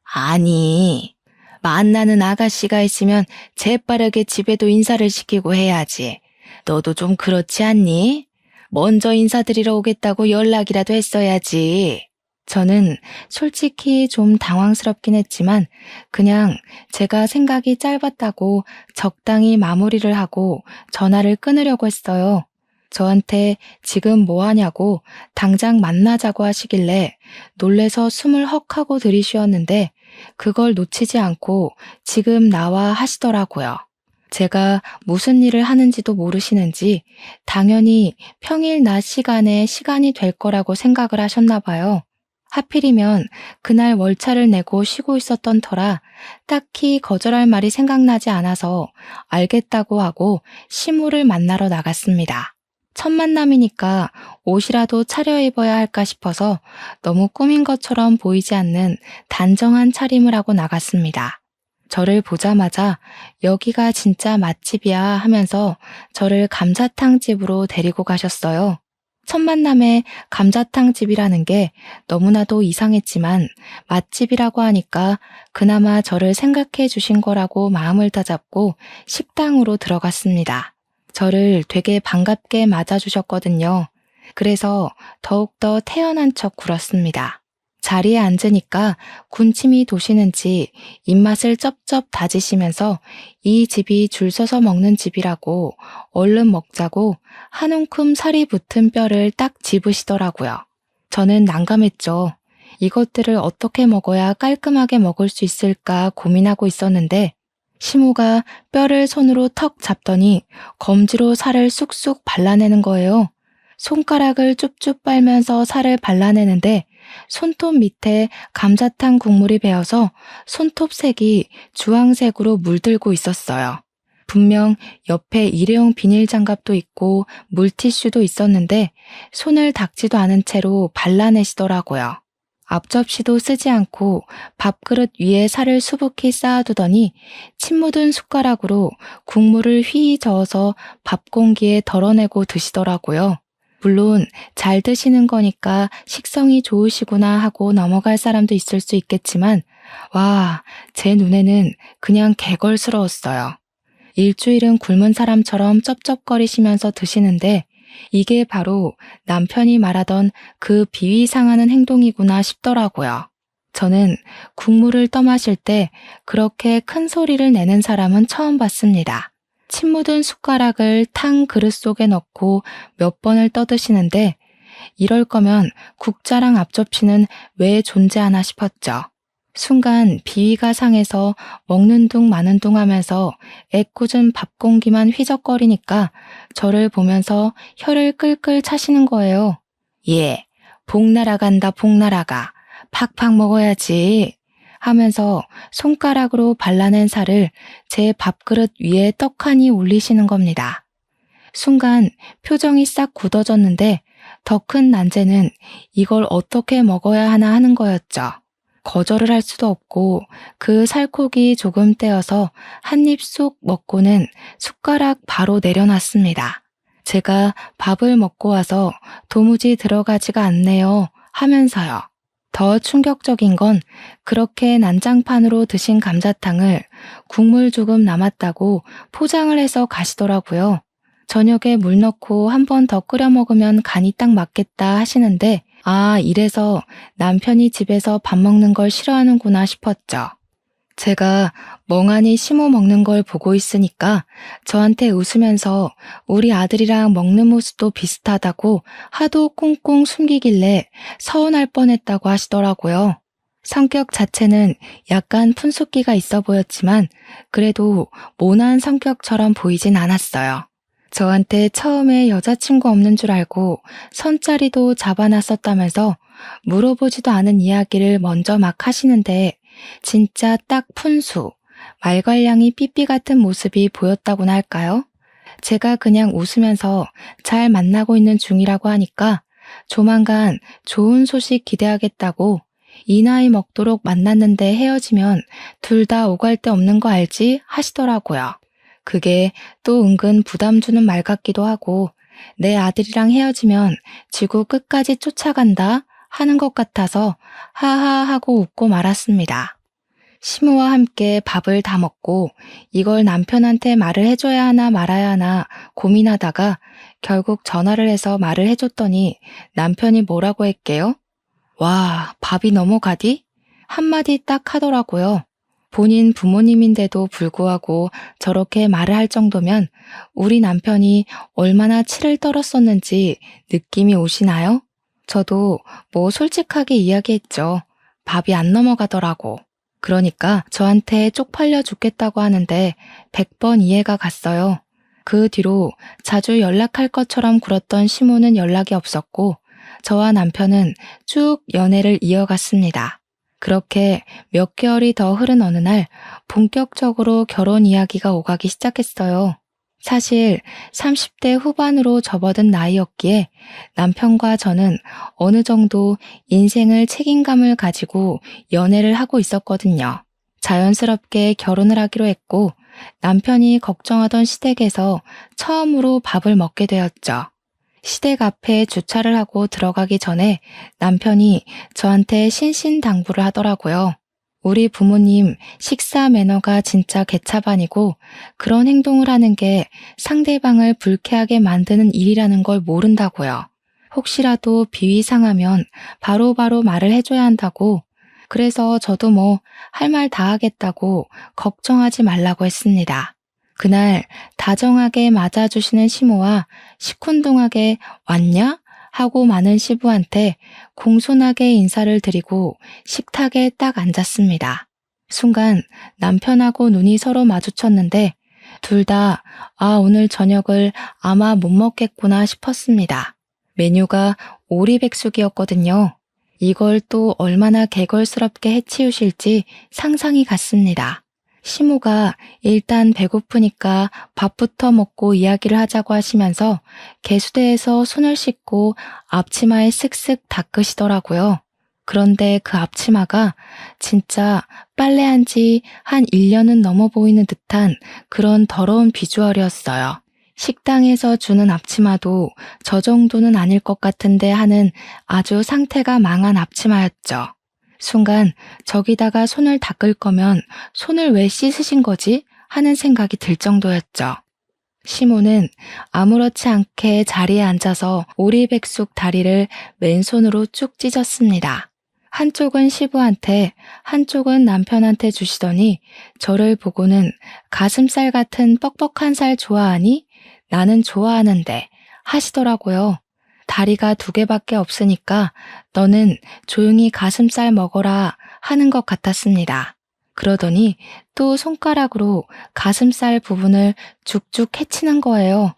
아니, 만나는 아가씨가 있으면 재빠르게 집에도 인사를 시키고 해야지. 너도 좀 그렇지 않니? 먼저 인사드리러 오겠다고 연락이라도 했어야지. 저는 솔직히 좀 당황스럽긴 했지만 그냥 제가 생각이 짧았다고 적당히 마무리를 하고 전화를 끊으려고 했어요. 저한테 지금 뭐 하냐고 당장 만나자고 하시길래 놀래서 숨을 헉 하고 들이쉬었는데 그걸 놓치지 않고 지금 나와 하시더라고요. 제가 무슨 일을 하는지도 모르시는지 당연히 평일 낮 시간에 시간이 될 거라고 생각을 하셨나 봐요. 하필이면 그날 월차를 내고 쉬고 있었던 터라 딱히 거절할 말이 생각나지 않아서 알겠다고 하고 시무를 만나러 나갔습니다. 첫 만남이니까 옷이라도 차려입어야 할까 싶어서 너무 꾸민 것처럼 보이지 않는 단정한 차림을 하고 나갔습니다. 저를 보자마자 여기가 진짜 맛집이야 하면서 저를 감자탕 집으로 데리고 가셨어요. 첫 만남에 감자탕 집이라는 게 너무나도 이상했지만 맛집이라고 하니까 그나마 저를 생각해 주신 거라고 마음을 다잡고 식당으로 들어갔습니다. 저를 되게 반갑게 맞아주셨거든요. 그래서 더욱더 태연한 척 굴었습니다. 자리에 앉으니까 군침이 도시는지 입맛을 쩝쩝 다지시면서 이 집이 줄 서서 먹는 집이라고 얼른 먹자고 한 움큼 살이 붙은 뼈를 딱 집으시더라고요. 저는 난감했죠. 이것들을 어떻게 먹어야 깔끔하게 먹을 수 있을까 고민하고 있었는데 시모가 뼈를 손으로 턱 잡더니 검지로 살을 쑥쑥 발라내는 거예요. 손가락을 쭉쭉 빨면서 살을 발라내는데 손톱 밑에 감자탕 국물이 배어서 손톱색이 주황색으로 물들고 있었어요. 분명 옆에 일회용 비닐 장갑도 있고 물티슈도 있었는데 손을 닦지도 않은 채로 발라내시더라고요. 앞접시도 쓰지 않고 밥그릇 위에 살을 수북히 쌓아두더니 침 묻은 숟가락으로 국물을 휘 저어서 밥 공기에 덜어내고 드시더라고요. 물론 잘 드시는 거니까 식성이 좋으시구나 하고 넘어갈 사람도 있을 수 있겠지만 와, 제 눈에는 그냥 개걸스러웠어요. 일주일은 굶은 사람처럼 쩝쩝거리시면서 드시는데 이게 바로 남편이 말하던 그 비위 상하는 행동이구나 싶더라고요. 저는 국물을 떠마실 때 그렇게 큰 소리를 내는 사람은 처음 봤습니다. 침 묻은 숟가락을 탕 그릇 속에 넣고 몇 번을 떠드시는데 이럴 거면 국자랑 앞접시는 왜 존재하나 싶었죠. 순간 비위가 상해서 먹는 둥 마는 둥 하면서 애꿎은 밥 공기만 휘적거리니까 저를 보면서 혀를 끌끌 차시는 거예요. 예, 복 날아간다 복 날아가. 팍팍 먹어야지. 하면서 손가락으로 발라낸 살을 제 밥그릇 위에 떡하니 올리시는 겁니다. 순간 표정이 싹 굳어졌는데 더 큰 난제는 이걸 어떻게 먹어야 하나 하는 거였죠. 거절을 할 수도 없고 그 살코기 조금 떼어서 한 입 쑥 먹고는 숟가락 바로 내려놨습니다. 제가 밥을 먹고 와서 도무지 들어가지가 않네요 하면서요. 더 충격적인 건 그렇게 난장판으로 드신 감자탕을 국물 조금 남았다고 포장을 해서 가시더라고요. 저녁에 물 넣고 한 번 더 끓여 먹으면 간이 딱 맞겠다 하시는데 아, 이래서 남편이 집에서 밥 먹는 걸 싫어하는구나 싶었죠. 제가 멍하니 시모 먹는 걸 보고 있으니까 저한테 웃으면서 우리 아들이랑 먹는 모습도 비슷하다고 하도 꽁꽁 숨기길래 서운할 뻔했다고 하시더라고요. 성격 자체는 약간 푼숫기가 있어 보였지만 그래도 모난 성격처럼 보이진 않았어요. 저한테 처음에 여자친구 없는 줄 알고 선자리도 잡아놨었다면서 물어보지도 않은 이야기를 먼저 막 하시는데 진짜 딱 푼수, 말괄량이 삐삐 같은 모습이 보였다고나 할까요? 제가 그냥 웃으면서 잘 만나고 있는 중이라고 하니까 조만간 좋은 소식 기대하겠다고 이 나이 먹도록 만났는데 헤어지면 둘 다 오갈 데 없는 거 알지? 하시더라고요. 그게 또 은근 부담 주는 말 같기도 하고 내 아들이랑 헤어지면 지구 끝까지 쫓아간다 하는 것 같아서 하하 하고 웃고 말았습니다. 시모와 함께 밥을 다 먹고 이걸 남편한테 말을 해줘야 하나 말아야 하나 고민하다가 결국 전화를 해서 말을 해줬더니 남편이 뭐라고 했게요? 와, 밥이 넘어가디? 한마디 딱 하더라고요. 본인 부모님인데도 불구하고 저렇게 말을 할 정도면 우리 남편이 얼마나 치를 떨었었는지 느낌이 오시나요? 저도 뭐 솔직하게 이야기했죠. 밥이 안 넘어가더라고. 그러니까 저한테 쪽팔려 죽겠다고 하는데 100번 이해가 갔어요. 그 뒤로 자주 연락할 것처럼 굴었던 시모는 연락이 없었고 저와 남편은 쭉 연애를 이어갔습니다. 그렇게 몇 개월이 더 흐른 어느 날 본격적으로 결혼 이야기가 오가기 시작했어요. 사실 30대 후반으로 접어든 나이였기에 남편과 저는 어느 정도 인생을 책임감을 가지고 연애를 하고 있었거든요. 자연스럽게 결혼을 하기로 했고 남편이 걱정하던 시댁에서 처음으로 밥을 먹게 되었죠. 시댁 앞에 주차를 하고 들어가기 전에 남편이 저한테 신신당부를 하더라고요. 우리 부모님 식사 매너가 진짜 개차반이고 그런 행동을 하는 게 상대방을 불쾌하게 만드는 일이라는 걸 모른다고요. 혹시라도 비위 상하면 바로바로 말을 해줘야 한다고 그래서 저도 뭐 할 말 다 하겠다고 걱정하지 말라고 했습니다. 그날 다정하게 맞아주시는 시모와 시큰둥하게 왔냐? 하고 많은 시부한테 공손하게 인사를 드리고 식탁에 딱 앉았습니다. 순간 남편하고 눈이 서로 마주쳤는데 둘 다 오늘 저녁을 아마 못 먹겠구나 싶었습니다. 메뉴가 오리백숙이었거든요. 이걸 또 얼마나 개걸스럽게 해치우실지 상상이 갔습니다. 시모가 일단 배고프니까 밥부터 먹고 이야기를 하자고 하시면서 개수대에서 손을 씻고 앞치마에 쓱쓱 닦으시더라고요. 그런데 그 앞치마가 진짜 빨래한 지 한 1년은 넘어 보이는 듯한 그런 더러운 비주얼이었어요. 식당에서 주는 앞치마도 저 정도는 아닐 것 같은데 하는 아주 상태가 망한 앞치마였죠. 순간 저기다가 손을 닦을 거면 손을 왜 씻으신 거지? 하는 생각이 들 정도였죠. 시모는 아무렇지 않게 자리에 앉아서 오리백숙 다리를 맨손으로 쭉 찢었습니다. 한쪽은 시부한테, 한쪽은 남편한테 주시더니 저를 보고는 가슴살 같은 뻑뻑한 살 좋아하니? 나는 좋아하는데 하시더라고요. 다리가 2개밖에 없으니까 너는 조용히 가슴살 먹어라 하는 것 같았습니다. 그러더니 또 손가락으로 가슴살 부분을 죽죽 해치는 거예요.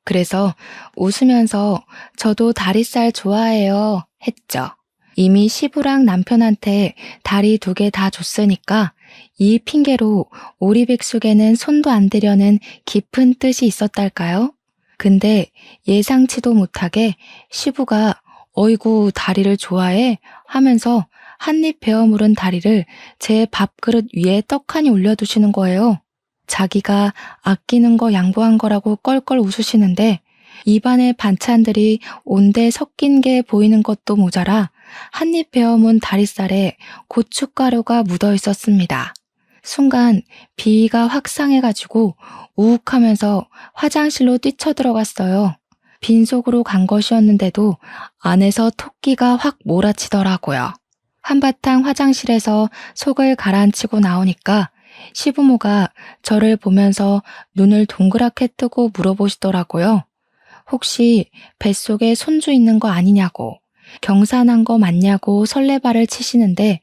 그래서 웃으면서 저도 다리살 좋아해요 했죠. 이미 시부랑 남편한테 다리 2개 다 줬으니까 이 핑계로 오리백숙에는 손도 안 대려는 깊은 뜻이 있었달까요? 근데 예상치도 못하게 시부가 어이구 다리를 좋아해 하면서 한입 베어 물은 다리를 제 밥그릇 위에 떡하니 올려두시는 거예요. 자기가 아끼는 거 양보한 거라고 껄껄 웃으시는데 입안에 반찬들이 온데 섞인 게 보이는 것도 모자라 한입 베어문 다리살에 고춧가루가 묻어 있었습니다. 순간 비위가 확 상해가지고 우욱하면서 화장실로 뛰쳐들어갔어요. 빈속으로 간 것이었는데도 안에서 토끼가 확 몰아치더라고요. 한바탕 화장실에서 속을 가라앉히고 나오니까 시부모가 저를 보면서 눈을 동그랗게 뜨고 물어보시더라고요. 혹시 뱃속에 손주 있는 거 아니냐고, 경사난 거 맞냐고 설레발을 치시는데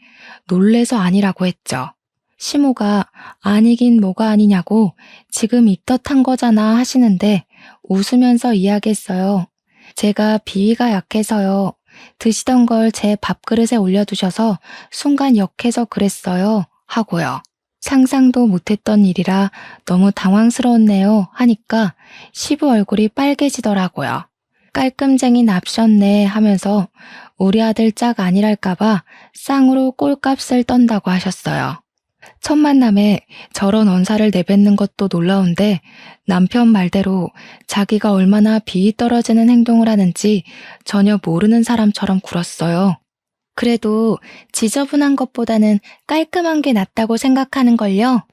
놀래서 아니라고 했죠. 시모가 아니긴 뭐가 아니냐고 지금 입덧한 거잖아 하시는데 웃으면서 이야기했어요. 제가 비위가 약해서요. 드시던 걸 제 밥그릇에 올려두셔서 순간 역해서 그랬어요 하고요. 상상도 못했던 일이라 너무 당황스러웠네요 하니까 시부 얼굴이 빨개지더라고요. 깔끔쟁이 납셨네 하면서 우리 아들 짝 아니랄까봐 쌍으로 꼴값을 떤다고 하셨어요. 첫 만남에 저런 언사를 내뱉는 것도 놀라운데 남편 말대로 자기가 얼마나 비위 떨어지는 행동을 하는지 전혀 모르는 사람처럼 굴었어요. 그래도 지저분한 것보다는 깔끔한 게 낫다고 생각하는걸요.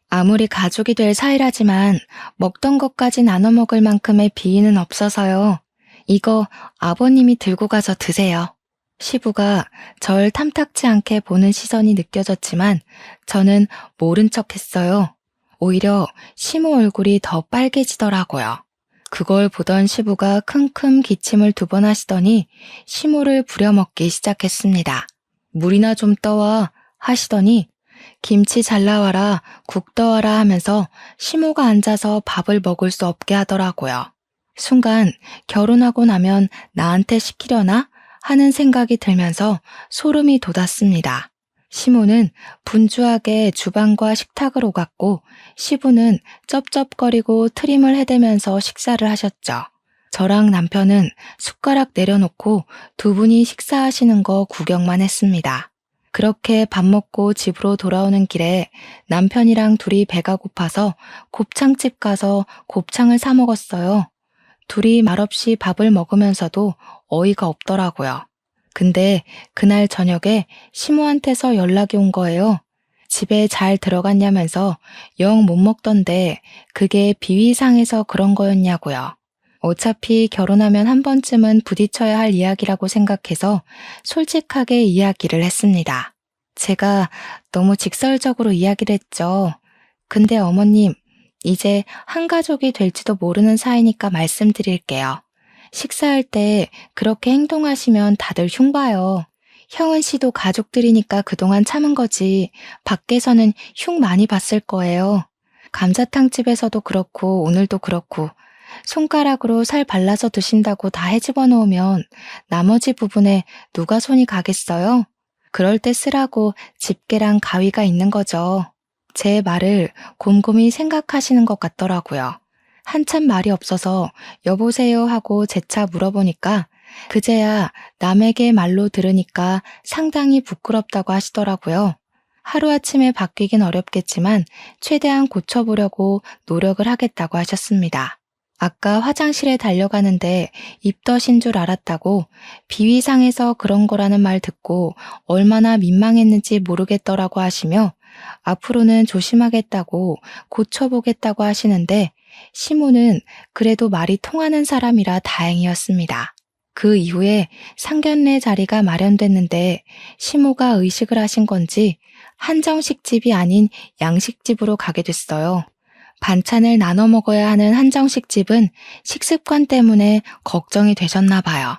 아무리 가족이 될 사이라지만 먹던 것까지 나눠 먹을 만큼의 비위는 없어서요. 이거 아버님이 들고 가서 드세요. 시부가 절 탐탁지 않게 보는 시선이 느껴졌지만 저는 모른 척 했어요. 오히려 시모 얼굴이 더 빨개지더라고요. 그걸 보던 시부가 킁킁 기침을 2번 하시더니 시모를 부려먹기 시작했습니다. 물이나 좀 떠와 하시더니 김치 잘 나와라, 국 떠와라 하면서 시모가 앉아서 밥을 먹을 수 없게 하더라고요. 순간 결혼하고 나면 나한테 시키려나 하는 생각이 들면서 소름이 돋았습니다. 시모는 분주하게 주방과 식탁을 오갔고 시부는 쩝쩝거리고 트림을 해대면서 식사를 하셨죠. 저랑 남편은 숟가락 내려놓고 2분이 식사하시는 거 구경만 했습니다. 그렇게 밥 먹고 집으로 돌아오는 길에 남편이랑 둘이 배가 고파서 곱창집 가서 곱창을 사 먹었어요. 둘이 말없이 밥을 먹으면서도 어이가 없더라고요. 근데 그날 저녁에 시모한테서 연락이 온 거예요. 집에 잘 들어갔냐면서 영 못 먹던데 그게 비위상해서 그런 거였냐고요. 어차피 결혼하면 한 번쯤은 부딪혀야 할 이야기라고 생각해서 솔직하게 이야기를 했습니다. 제가 너무 직설적으로 이야기를 했죠. 근데 어머님, 이제 한 가족이 될지도 모르는 사이니까 말씀드릴게요. 식사할 때 그렇게 행동하시면 다들 흉봐요. 형은 씨도 가족들이니까 그동안 참은 거지. 밖에서는 흉 많이 봤을 거예요. 감자탕집에서도 그렇고 오늘도 그렇고 손가락으로 살 발라서 드신다고 다 헤집어 놓으면 나머지 부분에 누가 손이 가겠어요? 그럴 때 쓰라고 집게랑 가위가 있는 거죠. 제 말을 곰곰이 생각하시는 것 같더라고요. 한참 말이 없어서 여보세요 하고 재차 물어보니까 그제야 남에게 말로 들으니까 상당히 부끄럽다고 하시더라고요. 하루아침에 바뀌긴 어렵겠지만 최대한 고쳐보려고 노력을 하겠다고 하셨습니다. 아까 화장실에 달려가는데 입덧인 줄 알았다고 비위상해서 그런 거라는 말 듣고 얼마나 민망했는지 모르겠더라고 하시며 앞으로는 조심하겠다고 고쳐보겠다고 하시는데 시모는 그래도 말이 통하는 사람이라 다행이었습니다. 그 이후에 상견례 자리가 마련됐는데 시모가 의식을 하신 건지 한정식집이 아닌 양식집으로 가게 됐어요. 반찬을 나눠 먹어야 하는 한정식집은 식습관 때문에 걱정이 되셨나 봐요.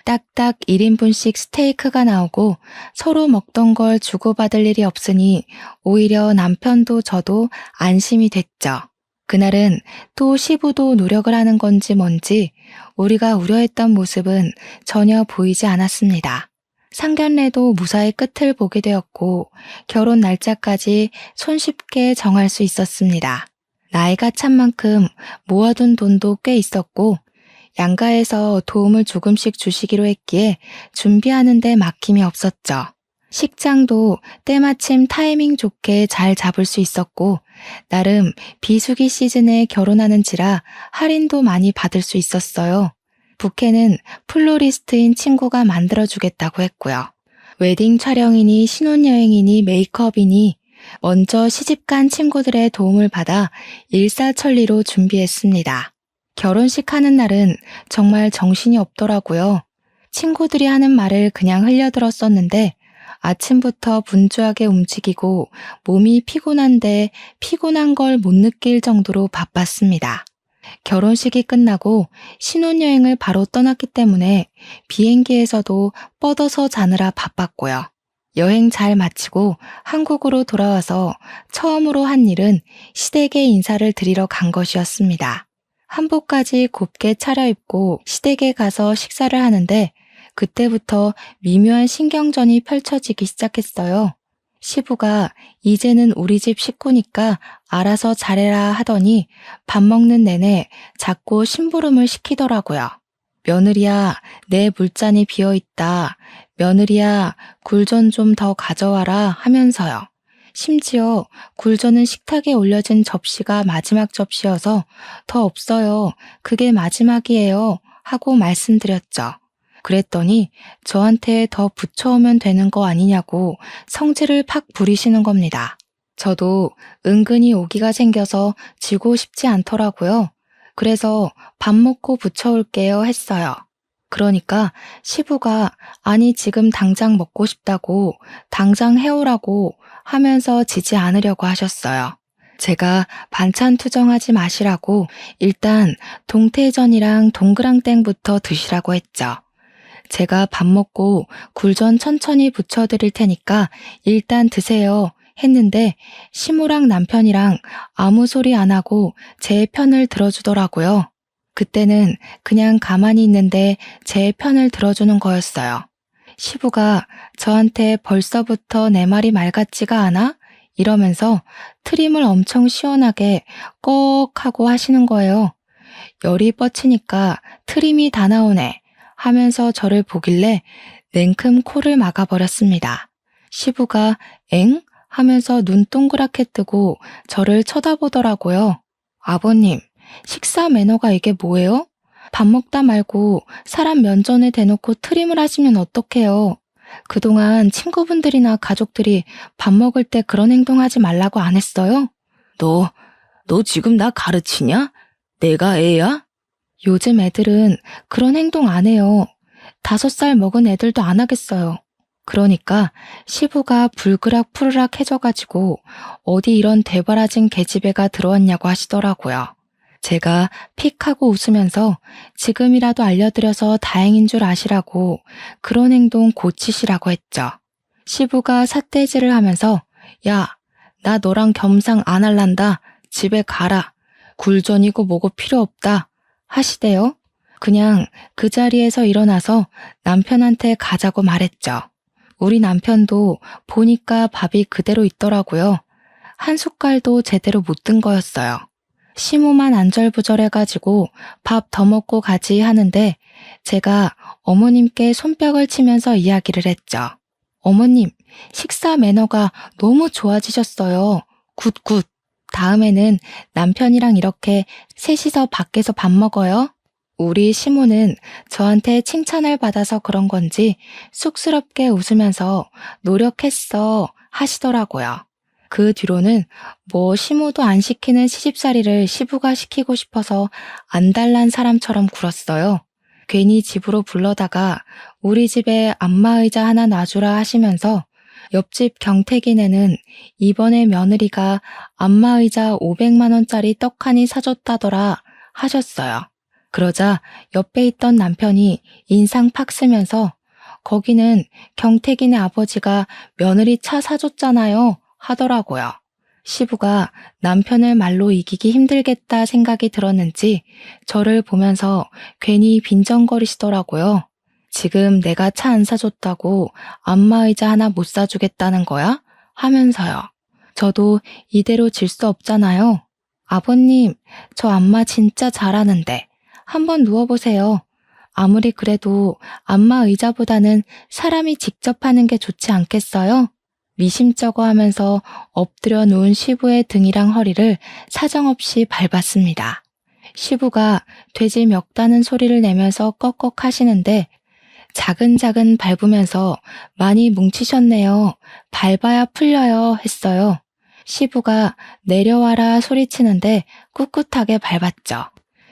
딱딱 1인분씩 스테이크가 나오고 서로 먹던 걸 주고받을 일이 없으니 오히려 남편도 저도 안심이 됐죠. 그날은 또 시부도 노력을 하는 건지 뭔지 우리가 우려했던 모습은 전혀 보이지 않았습니다. 상견례도 무사히 끝을 보게 되었고 결혼 날짜까지 손쉽게 정할 수 있었습니다. 나이가 찬 만큼 모아둔 돈도 꽤 있었고 양가에서 도움을 조금씩 주시기로 했기에 준비하는 데 막힘이 없었죠. 식장도 때마침 타이밍 좋게 잘 잡을 수 있었고 나름 비수기 시즌에 결혼하는지라 할인도 많이 받을 수 있었어요. 부케는 플로리스트인 친구가 만들어주겠다고 했고요. 웨딩 촬영이니 신혼여행이니 메이크업이니 먼저 시집간 친구들의 도움을 받아 일사천리로 준비했습니다. 결혼식 하는 날은 정말 정신이 없더라고요. 친구들이 하는 말을 그냥 흘려들었었는데 아침부터 분주하게 움직이고 몸이 피곤한데 피곤한 걸 못 느낄 정도로 바빴습니다. 결혼식이 끝나고 신혼여행을 바로 떠났기 때문에 비행기에서도 뻗어서 자느라 바빴고요. 여행 잘 마치고 한국으로 돌아와서 처음으로 한 일은 시댁에 인사를 드리러 간 것이었습니다. 한복까지 곱게 차려입고 시댁에 가서 식사를 하는데 그때부터 미묘한 신경전이 펼쳐지기 시작했어요. 시부가 이제는 우리 집 식구니까 알아서 잘해라 하더니 밥 먹는 내내 자꾸 심부름을 시키더라고요. 며느리야, 내 물잔이 비어있다. 며느리야, 굴전 좀 더 가져와라 하면서요. 심지어 굴전은 식탁에 올려진 접시가 마지막 접시여서 더 없어요. 그게 마지막이에요. 하고 말씀드렸죠. 그랬더니 저한테 더 붙여오면 되는 거 아니냐고 성질을 팍 부리시는 겁니다. 저도 은근히 오기가 생겨서 지고 싶지 않더라고요. 그래서 밥 먹고 붙여올게요 했어요. 그러니까 시부가 아니 지금 당장 먹고 싶다고 당장 해오라고 하면서 지지 않으려고 하셨어요. 제가 반찬 투정하지 마시라고 일단 동태전이랑 동그랑땡부터 드시라고 했죠. 제가 밥 먹고 굴전 천천히 부쳐드릴 테니까 일단 드세요 했는데 시모랑 남편이랑 아무 소리 안 하고 제 편을 들어주더라고요. 그때는 그냥 가만히 있는데 제 편을 들어주는 거였어요. 시부가 저한테 벌써부터 내 말이 말 같지가 않아? 이러면서 트림을 엄청 시원하게 꺽 하고 하시는 거예요. 열이 뻗치니까 트림이 다 나오네 하면서 저를 보길래 냉큼 코를 막아버렸습니다. 시부가 엥? 하면서 눈 동그랗게 뜨고 저를 쳐다보더라고요. 아버님, 식사 매너가 이게 뭐예요? 밥 먹다 말고 사람 면전에 대놓고 트림을 하시면 어떡해요? 그동안 친구분들이나 가족들이 밥 먹을 때 그런 행동하지 말라고 안 했어요? 너 지금 나 가르치냐? 내가 애야? 요즘 애들은 그런 행동 안 해요. 5살 먹은 애들도 안 하겠어요. 그러니까 시부가 불그락 푸르락 해져가지고 어디 이런 대바라진 계집애가 들어왔냐고 하시더라고요. 제가 픽 하고 웃으면서 지금이라도 알려드려서 다행인 줄 아시라고 그런 행동 고치시라고 했죠. 시부가 삿대질을 하면서 야, 나 너랑 겸상 안 할란다. 집에 가라. 굴전이고 뭐고 필요 없다. 하시대요. 그냥 그 자리에서 일어나서 남편한테 가자고 말했죠. 우리 남편도 보니까 밥이 그대로 있더라고요. 한 숟갈도 제대로 못 든 거였어요. 시모만 안절부절해가지고 밥 더 먹고 가지 하는데 제가 어머님께 손뼉을 치면서 이야기를 했죠. 어머님, 식사 매너가 너무 좋아지셨어요. 굿굿. 다음에는 남편이랑 이렇게 셋이서 밖에서 밥 먹어요. 우리 시모는 저한테 칭찬을 받아서 그런 건지 쑥스럽게 웃으면서 노력했어 하시더라고요. 그 뒤로는 뭐 시모도 안 시키는 시집살이를 시부가 시키고 싶어서 안달난 사람처럼 굴었어요. 괜히 집으로 불러다가 우리 집에 안마의자 하나 놔주라 하시면서 옆집 경태기네는 이번에 며느리가 안마의자 500만 원짜리 떡하니 사줬다더라 하셨어요. 그러자 옆에 있던 남편이 인상 팍 쓰면서 거기는 경태기네 아버지가 며느리 차 사줬잖아요 하더라고요. 시부가 남편을 말로 이기기 힘들겠다 생각이 들었는지 저를 보면서 괜히 빈정거리시더라고요. 지금 내가 차 안 사줬다고 안마의자 하나 못 사주겠다는 거야? 하면서요. 저도 이대로 질 수 없잖아요. 아버님, 저 안마 진짜 잘하는데 한번 누워보세요. 아무리 그래도 안마의자보다는 사람이 직접 하는 게 좋지 않겠어요? 미심쩍어 하면서 엎드려 누운 시부의 등이랑 허리를 사정없이 밟았습니다. 시부가 돼지 멱다는 소리를 내면서 꺽꺽 하시는데 자근자근 밟으면서 많이 뭉치셨네요. 밟아야 풀려요 했어요. 시부가 내려와라 소리치는데 꿋꿋하게 밟았죠.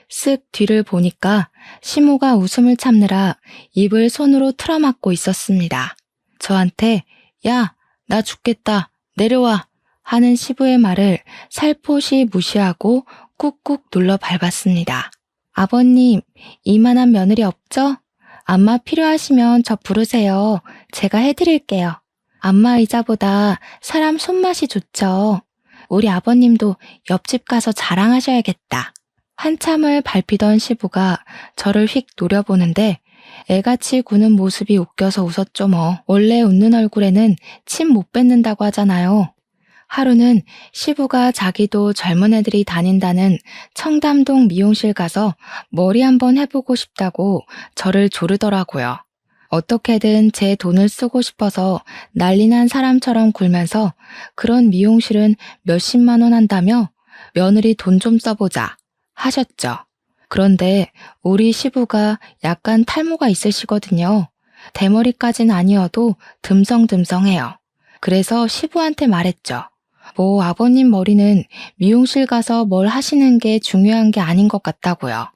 쓱 뒤를 보니까 시모가 웃음을 참느라 입을 손으로 틀어막고 있었습니다. 저한테 야, 나 죽겠다. 내려와. 하는 시부의 말을 살포시 무시하고 꾹꾹 눌러 밟았습니다. 아버님, 이만한 며느리 없죠? 안마 필요하시면 저 부르세요. 제가 해드릴게요. 안마 의자보다 사람 손맛이 좋죠. 우리 아버님도 옆집 가서 자랑하셔야겠다. 한참을 밟히던 시부가 저를 휙 노려보는데 애같이 구는 모습이 웃겨서 웃었죠 뭐. 원래 웃는 얼굴에는 침 못 뱉는다고 하잖아요. 하루는 시부가 자기도 젊은 애들이 다닌다는 청담동 미용실 가서 머리 한번 해보고 싶다고 저를 조르더라고요. 어떻게든 제 돈을 쓰고 싶어서 난리난 사람처럼 굴면서 그런 미용실은 몇십만 원 한다며 며느리 돈 좀 써보자 하셨죠. 그런데 우리 시부가 약간 탈모가 있으시거든요. 대머리까진 아니어도 듬성듬성해요. 그래서 시부한테 말했죠. 뭐 아버님 머리는 미용실 가서 뭘 하시는 게 중요한 게 아닌 것 같다고요.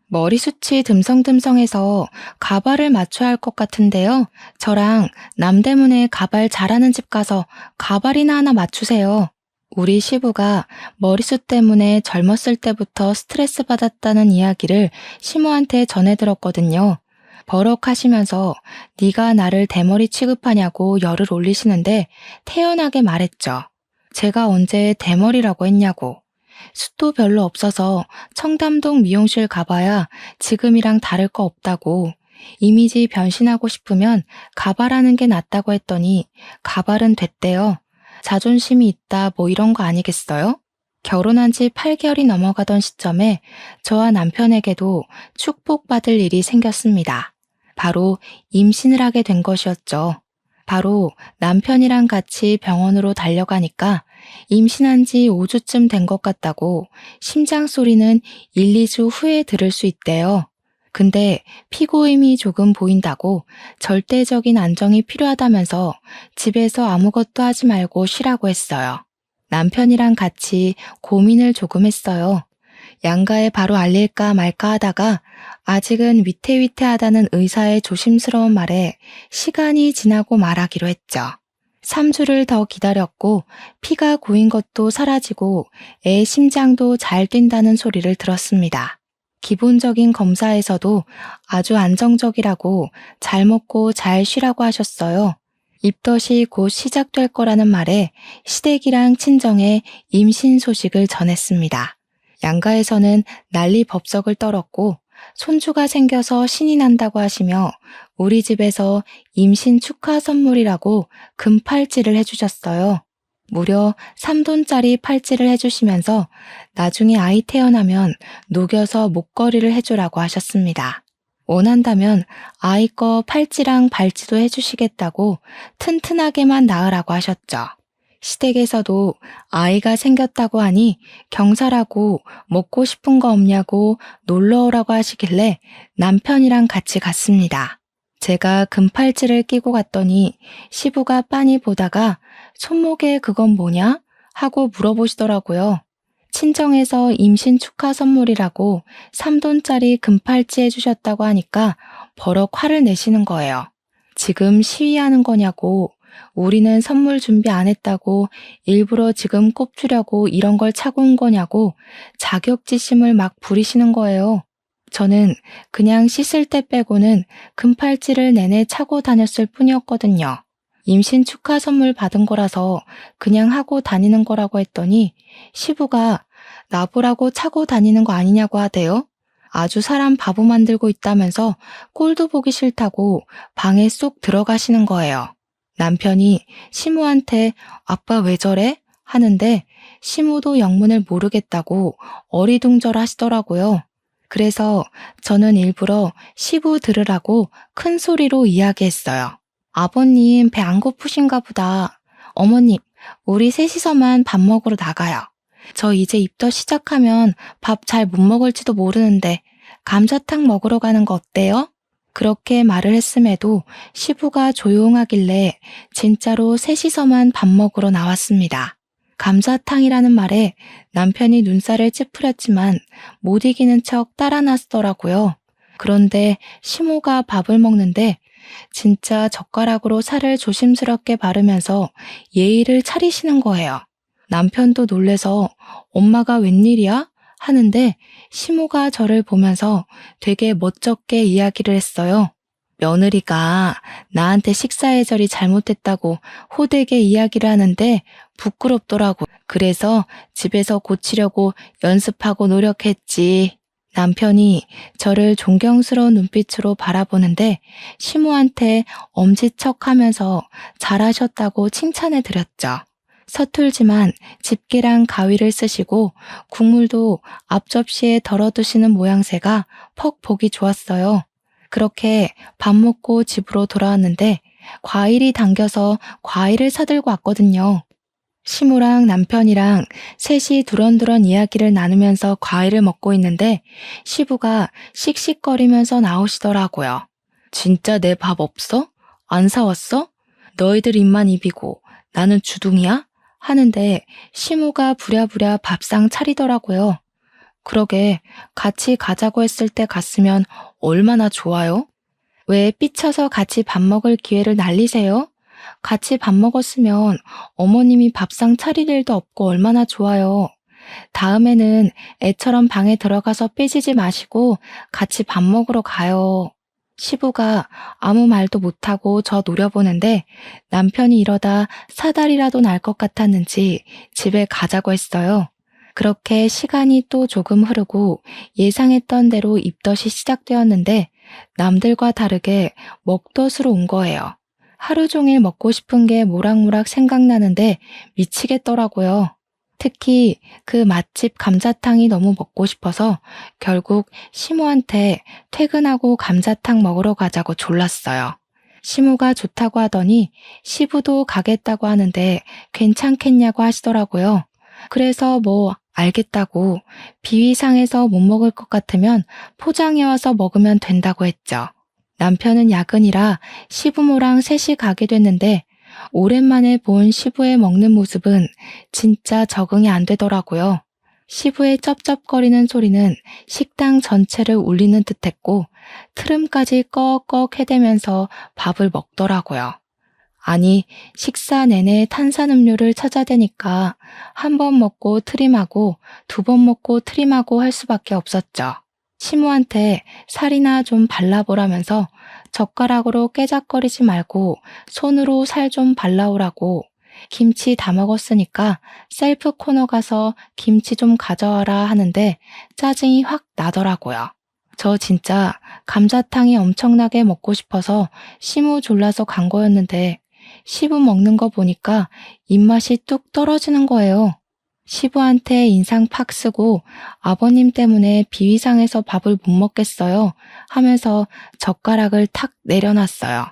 머리숱이 듬성듬성해서 가발을 맞춰야 할 것 같은데요. 저랑 남대문에 가발 잘하는 집 가서 가발이나 하나 맞추세요. 우리 시부가 머리숱 때문에 젊었을 때부터 스트레스 받았다는 이야기를 시모한테 전해 들었거든요. 버럭하시면서 네가 나를 대머리 취급하냐고 열을 올리시는데 태연하게 말했죠. 제가 언제 대머리라고 했냐고. 숱도 별로 없어서 청담동 미용실 가봐야 지금이랑 다를 거 없다고. 이미지 변신하고 싶으면 가발하는 게 낫다고 했더니 가발은 됐대요. 자존심이 있다 뭐 이런 거 아니겠어요? 결혼한 지 8개월이 넘어가던 시점에 저와 남편에게도 축복받을 일이 생겼습니다. 바로 임신을 하게 된 것이었죠. 바로 남편이랑 같이 병원으로 달려가니까 임신한 지 5주쯤 된 것 같다고 심장 소리는 1, 2주 후에 들을 수 있대요. 근데 피고임이 조금 보인다고 절대적인 안정이 필요하다면서 집에서 아무것도 하지 말고 쉬라고 했어요. 남편이랑 같이 고민을 조금 했어요. 양가에 바로 알릴까 말까 하다가 아직은 위태위태하다는 의사의 조심스러운 말에 시간이 지나고 말하기로 했죠. 3주를 더 기다렸고 피가 고인 것도 사라지고 애 심장도 잘 뛴다는 소리를 들었습니다. 기본적인 검사에서도 아주 안정적이라고 잘 먹고 잘 쉬라고 하셨어요. 입덧이 곧 시작될 거라는 말에 시댁이랑 친정에 임신 소식을 전했습니다. 양가에서는 난리 법석을 떨었고 손주가 생겨서 신이 난다고 하시며 우리 집에서 임신 축하 선물이라고 금팔찌를 해주셨어요. 무려 3돈짜리 팔찌를 해주시면서 나중에 아이 태어나면 녹여서 목걸이를 해주라고 하셨습니다. 원한다면 아이 거 팔찌랑 발찌도 해주시겠다고 튼튼하게만 낳으라고 하셨죠. 시댁에서도 아이가 생겼다고 하니 경사라고 먹고 싶은 거 없냐고 놀러 오라고 하시길래 남편이랑 같이 갔습니다. 제가 금팔찌를 끼고 갔더니 시부가 빤히 보다가 손목에 그건 뭐냐? 하고 물어보시더라고요. 친정에서 임신 축하 선물이라고 3돈짜리 금팔찌 해주셨다고 하니까 버럭 화를 내시는 거예요. 지금 시위하는 거냐고, 우리는 선물 준비 안 했다고 일부러 지금 꼽주려고 이런 걸 차고 온 거냐고 자격지심을 막 부리시는 거예요. 저는 그냥 씻을 때 빼고는 금팔찌를 내내 차고 다녔을 뿐이었거든요. 임신 축하 선물 받은 거라서 그냥 하고 다니는 거라고 했더니 시부가 나보라고 차고 다니는 거 아니냐고 하대요. 아주 사람 바보 만들고 있다면서 꼴도 보기 싫다고 방에 쏙 들어가시는 거예요. 남편이 시무한테 아빠 왜 저래? 하는데 시무도 영문을 모르겠다고 어리둥절 하시더라고요. 그래서 저는 일부러 시부 들으라고 큰 소리로 이야기했어요. 아버님 배 안 고프신가 보다. 어머님, 우리 셋이서만 밥 먹으러 나가요. 저 이제 입덧 시작하면 밥 잘 못 먹을지도 모르는데 감자탕 먹으러 가는 거 어때요? 그렇게 말을 했음에도 시부가 조용하길래 진짜로 셋이서만 밥 먹으러 나왔습니다. 감자탕이라는 말에 남편이 눈살을 찌푸렸지만 못 이기는 척 따라 나서더라고요. 그런데 시모가 밥을 먹는데 진짜 젓가락으로 살을 조심스럽게 바르면서 예의를 차리시는 거예요. 남편도 놀래서 엄마가 웬일이야? 하는데 시모가 저를 보면서 되게 멋쩍게 이야기를 했어요. 며느리가 나한테 식사 예절이 잘못됐다고 호되게 이야기를 하는데 부끄럽더라고. 그래서 집에서 고치려고 연습하고 노력했지. 남편이 저를 존경스러운 눈빛으로 바라보는데 시모한테 엄지척하면서 잘하셨다고 칭찬해 드렸죠. 서툴지만 집게랑 가위를 쓰시고 국물도 앞접시에 덜어두시는 모양새가 퍽 보기 좋았어요. 그렇게 밥 먹고 집으로 돌아왔는데 과일이 당겨서 과일을 사들고 왔거든요. 시모랑 남편이랑 셋이 두런두런 이야기를 나누면서 과일을 먹고 있는데 시부가 씩씩거리면서 나오시더라고요. 진짜 내 밥 없어? 안 사왔어? 너희들 입만 입이고 나는 주둥이야? 하는데 시모가 부랴부랴 밥상 차리더라고요. 그러게 같이 가자고 했을 때 갔으면 얼마나 좋아요? 왜 삐쳐서 같이 밥 먹을 기회를 날리세요? 같이 밥 먹었으면 어머님이 밥상 차릴 일도 없고 얼마나 좋아요. 다음에는 애처럼 방에 들어가서 삐지지 마시고 같이 밥 먹으러 가요. 시부가 아무 말도 못하고 저 노려보는데 남편이 이러다 사달이라도 날 것 같았는지 집에 가자고 했어요. 그렇게 시간이 또 조금 흐르고 예상했던 대로 입덧이 시작되었는데 남들과 다르게 먹덧으로 온 거예요. 하루 종일 먹고 싶은 게 모락모락 생각나는데 미치겠더라고요. 특히 그 맛집 감자탕이 너무 먹고 싶어서 결국 시모한테 퇴근하고 감자탕 먹으러 가자고 졸랐어요. 시모가 좋다고 하더니 시부도 가겠다고 하는데 괜찮겠냐고 하시더라고요. 그래서 뭐 알겠다고 비위상해서 못 먹을 것 같으면 포장해와서 먹으면 된다고 했죠. 남편은 야근이라 시부모랑 셋이 가게 됐는데 오랜만에 본 시부의 먹는 모습은 진짜 적응이 안 되더라고요. 시부의 쩝쩝거리는 소리는 식당 전체를 울리는 듯했고 트름까지 꺽꺽 해대면서 밥을 먹더라고요. 아니, 식사 내내 탄산음료를 찾아대니까 한 번 먹고 트림하고 두 번 먹고 트림하고 할 수밖에 없었죠. 시모한테 살이나 좀 발라보라면서 젓가락으로 깨작거리지 말고 손으로 살 좀 발라오라고 김치 다 먹었으니까 셀프 코너 가서 김치 좀 가져와라 하는데 짜증이 확 나더라고요. 저 진짜 감자탕이 엄청나게 먹고 싶어서 시모 졸라서 간 거였는데 시부 먹는 거 보니까 입맛이 뚝 떨어지는 거예요. 시부한테 인상 팍 쓰고 아버님 때문에 비위상해서 밥을 못 먹겠어요 하면서 젓가락을 탁 내려놨어요.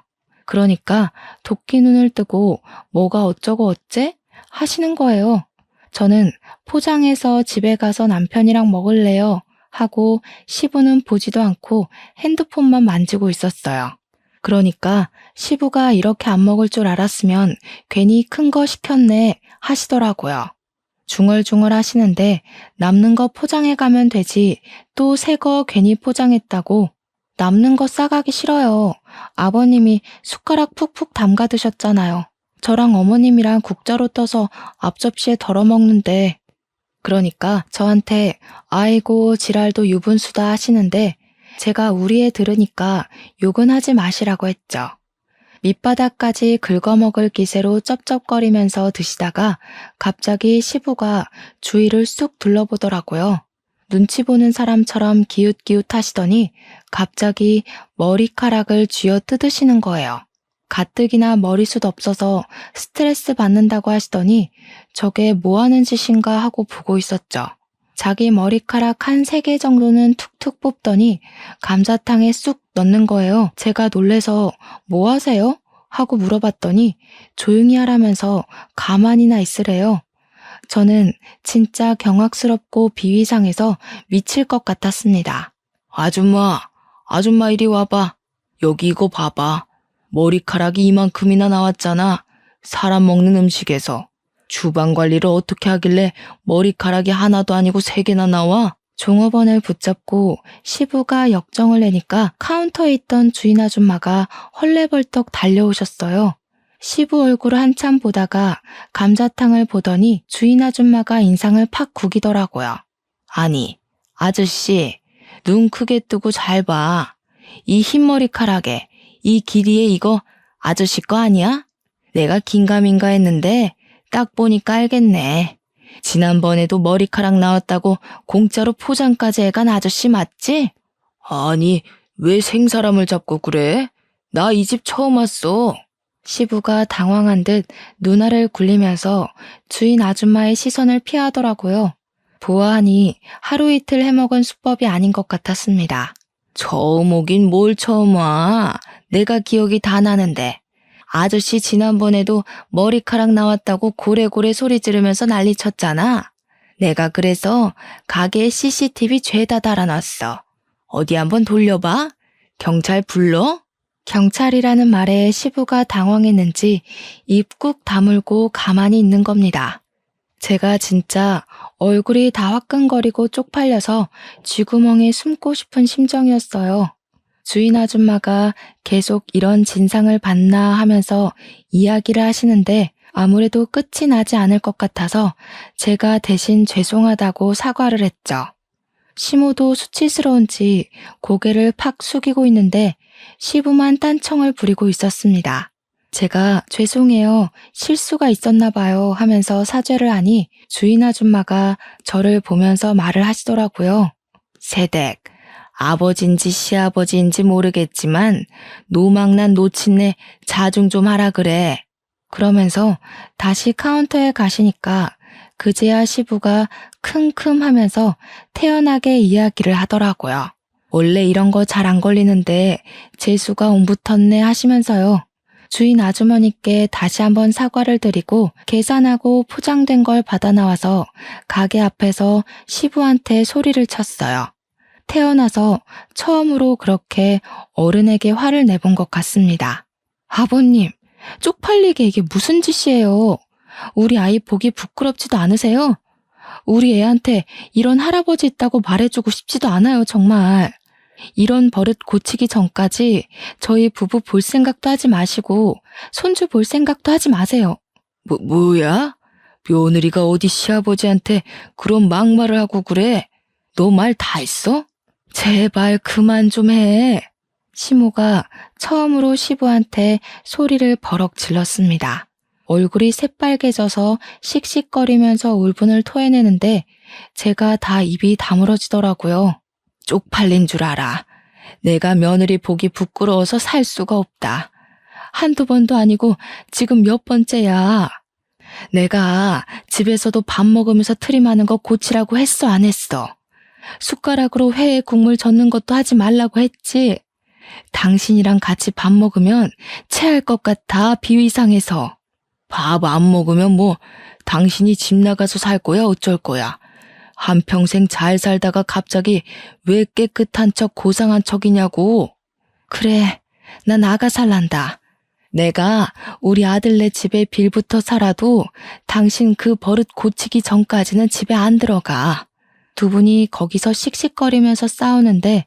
그러니까 도끼 눈을 뜨고 뭐가 어쩌고 어째 하시는 거예요. 저는 포장해서 집에 가서 남편이랑 먹을래요 하고 시부는 보지도 않고 핸드폰만 만지고 있었어요. 그러니까 시부가 이렇게 안 먹을 줄 알았으면 괜히 큰 거 시켰네 하시더라고요. 중얼중얼 하시는데 남는 거 포장해 가면 되지 또 새 거 괜히 포장했다고. 남는 거 싸가기 싫어요. 아버님이 숟가락 푹푹 담가 드셨잖아요. 저랑 어머님이랑 국자로 떠서 앞접시에 덜어 먹는데. 그러니까 저한테 아이고 지랄도 유분수다 하시는데 제가 우리 애 들으니까 욕은 하지 마시라고 했죠. 밑바닥까지 긁어먹을 기세로 쩝쩝거리면서 드시다가 갑자기 시부가 주위를 쑥 둘러보더라고요. 눈치 보는 사람처럼 기웃기웃 하시더니 갑자기 머리카락을 쥐어 뜯으시는 거예요. 가뜩이나 머리숱 없어서 스트레스 받는다고 하시더니 저게 뭐 하는 짓인가 하고 보고 있었죠. 자기 머리카락 한 3개 정도는 툭툭 뽑더니 감자탕에 쑥 넣는 거예요. 제가 놀래서 뭐 하세요? 하고 물어봤더니 조용히 하라면서 가만히나 있으래요. 저는 진짜 경악스럽고 비위상해서 미칠 것 같았습니다. 아줌마 이리 와봐. 여기 이거 봐봐. 머리카락이 이만큼이나 나왔잖아. 사람 먹는 음식에서. 주방 관리를 어떻게 하길래 머리카락이 하나도 아니고 3개나 나와? 종업원을 붙잡고 시부가 역정을 내니까 카운터에 있던 주인 아줌마가 헐레벌떡 달려오셨어요. 시부 얼굴을 한참 보다가 감자탕을 보더니 주인 아줌마가 인상을 팍 구기더라고요. 아니, 아저씨, 눈 크게 뜨고 잘 봐. 이 흰 머리카락에, 이 길이에 이거 아저씨 거 아니야? 내가 긴가민가 했는데 딱 보니까 알겠네. 지난번에도 머리카락 나왔다고 공짜로 포장까지 해간 아저씨 맞지? 아니, 왜 생사람을 잡고 그래? 나 이 집 처음 왔어. 시부가 당황한 듯 눈알을 굴리면서 주인 아줌마의 시선을 피하더라고요. 보아하니 하루 이틀 해먹은 수법이 아닌 것 같았습니다. 처음 오긴 뭘 처음 와. 내가 기억이 다 나는데. 아저씨 지난번에도 머리카락 나왔다고 고래고래 소리 지르면서 난리 쳤잖아. 내가 그래서 가게에 CCTV 죄다 달아놨어. 어디 한번 돌려봐. 경찰 불러? 경찰이라는 말에 시부가 당황했는지 입 꾹 다물고 가만히 있는 겁니다. 제가 진짜 얼굴이 다 화끈거리고 쪽팔려서 쥐구멍에 숨고 싶은 심정이었어요. 주인 아줌마가 계속 이런 진상을 봤나 하면서 이야기를 하시는데 아무래도 끝이 나지 않을 것 같아서 제가 대신 죄송하다고 사과를 했죠. 시모도 수치스러운지 고개를 팍 숙이고 있는데 시부만 딴청을 부리고 있었습니다. 제가 죄송해요. 실수가 있었나 봐요 하면서 사죄를 하니 주인 아줌마가 저를 보면서 말을 하시더라고요. 세댁, 아버지인지 시아버지인지 모르겠지만 노망난 노친네 자중 좀 하라 그래. 그러면서 다시 카운터에 가시니까 그제야 시부가 킁킁 하면서 태연하게 이야기를 하더라고요. 원래 이런 거 잘 안 걸리는데 재수가 옴붙었네 하시면서요. 주인 아주머니께 다시 한번 사과를 드리고 계산하고 포장된 걸 받아 나와서 가게 앞에서 시부한테 소리를 쳤어요. 태어나서 처음으로 그렇게 어른에게 화를 내본 것 같습니다. 아버님, 쪽팔리게 이게 무슨 짓이에요? 우리 아이 보기 부끄럽지도 않으세요? 우리 애한테 이런 할아버지 있다고 말해주고 싶지도 않아요, 정말. 이런 버릇 고치기 전까지 저희 부부 볼 생각도 하지 마시고 손주 볼 생각도 하지 마세요. 뭐야? 며느리가 어디 시아버지한테 그런 막말을 하고 그래? 너 말 다 했어? 제발 그만 좀 해. 시모가 처음으로 시부한테 소리를 버럭 질렀습니다. 얼굴이 새빨개져서 씩씩거리면서 울분을 토해내는데 제가 다 입이 다물어지더라고요. 쪽팔린 줄 알아. 내가 며느리 보기 부끄러워서 살 수가 없다. 한두 번도 아니고 지금 몇 번째야. 내가 집에서도 밥 먹으면서 트림하는 거 고치라고 했어, 안 했어? 숟가락으로 회에 국물 젓는 것도 하지 말라고 했지. 당신이랑 같이 밥 먹으면 체할 것 같아, 비위상해서. 밥 안 먹으면 뭐 당신이 집 나가서 살 거야, 어쩔 거야. 한평생 잘 살다가 갑자기 왜 깨끗한 척 고상한 척이냐고. 그래, 나 나가 살란다. 내가 우리 아들네 집에 빌부터 살아도 당신 그 버릇 고치기 전까지는 집에 안 들어가. 두 분이 거기서 씩씩거리면서 싸우는데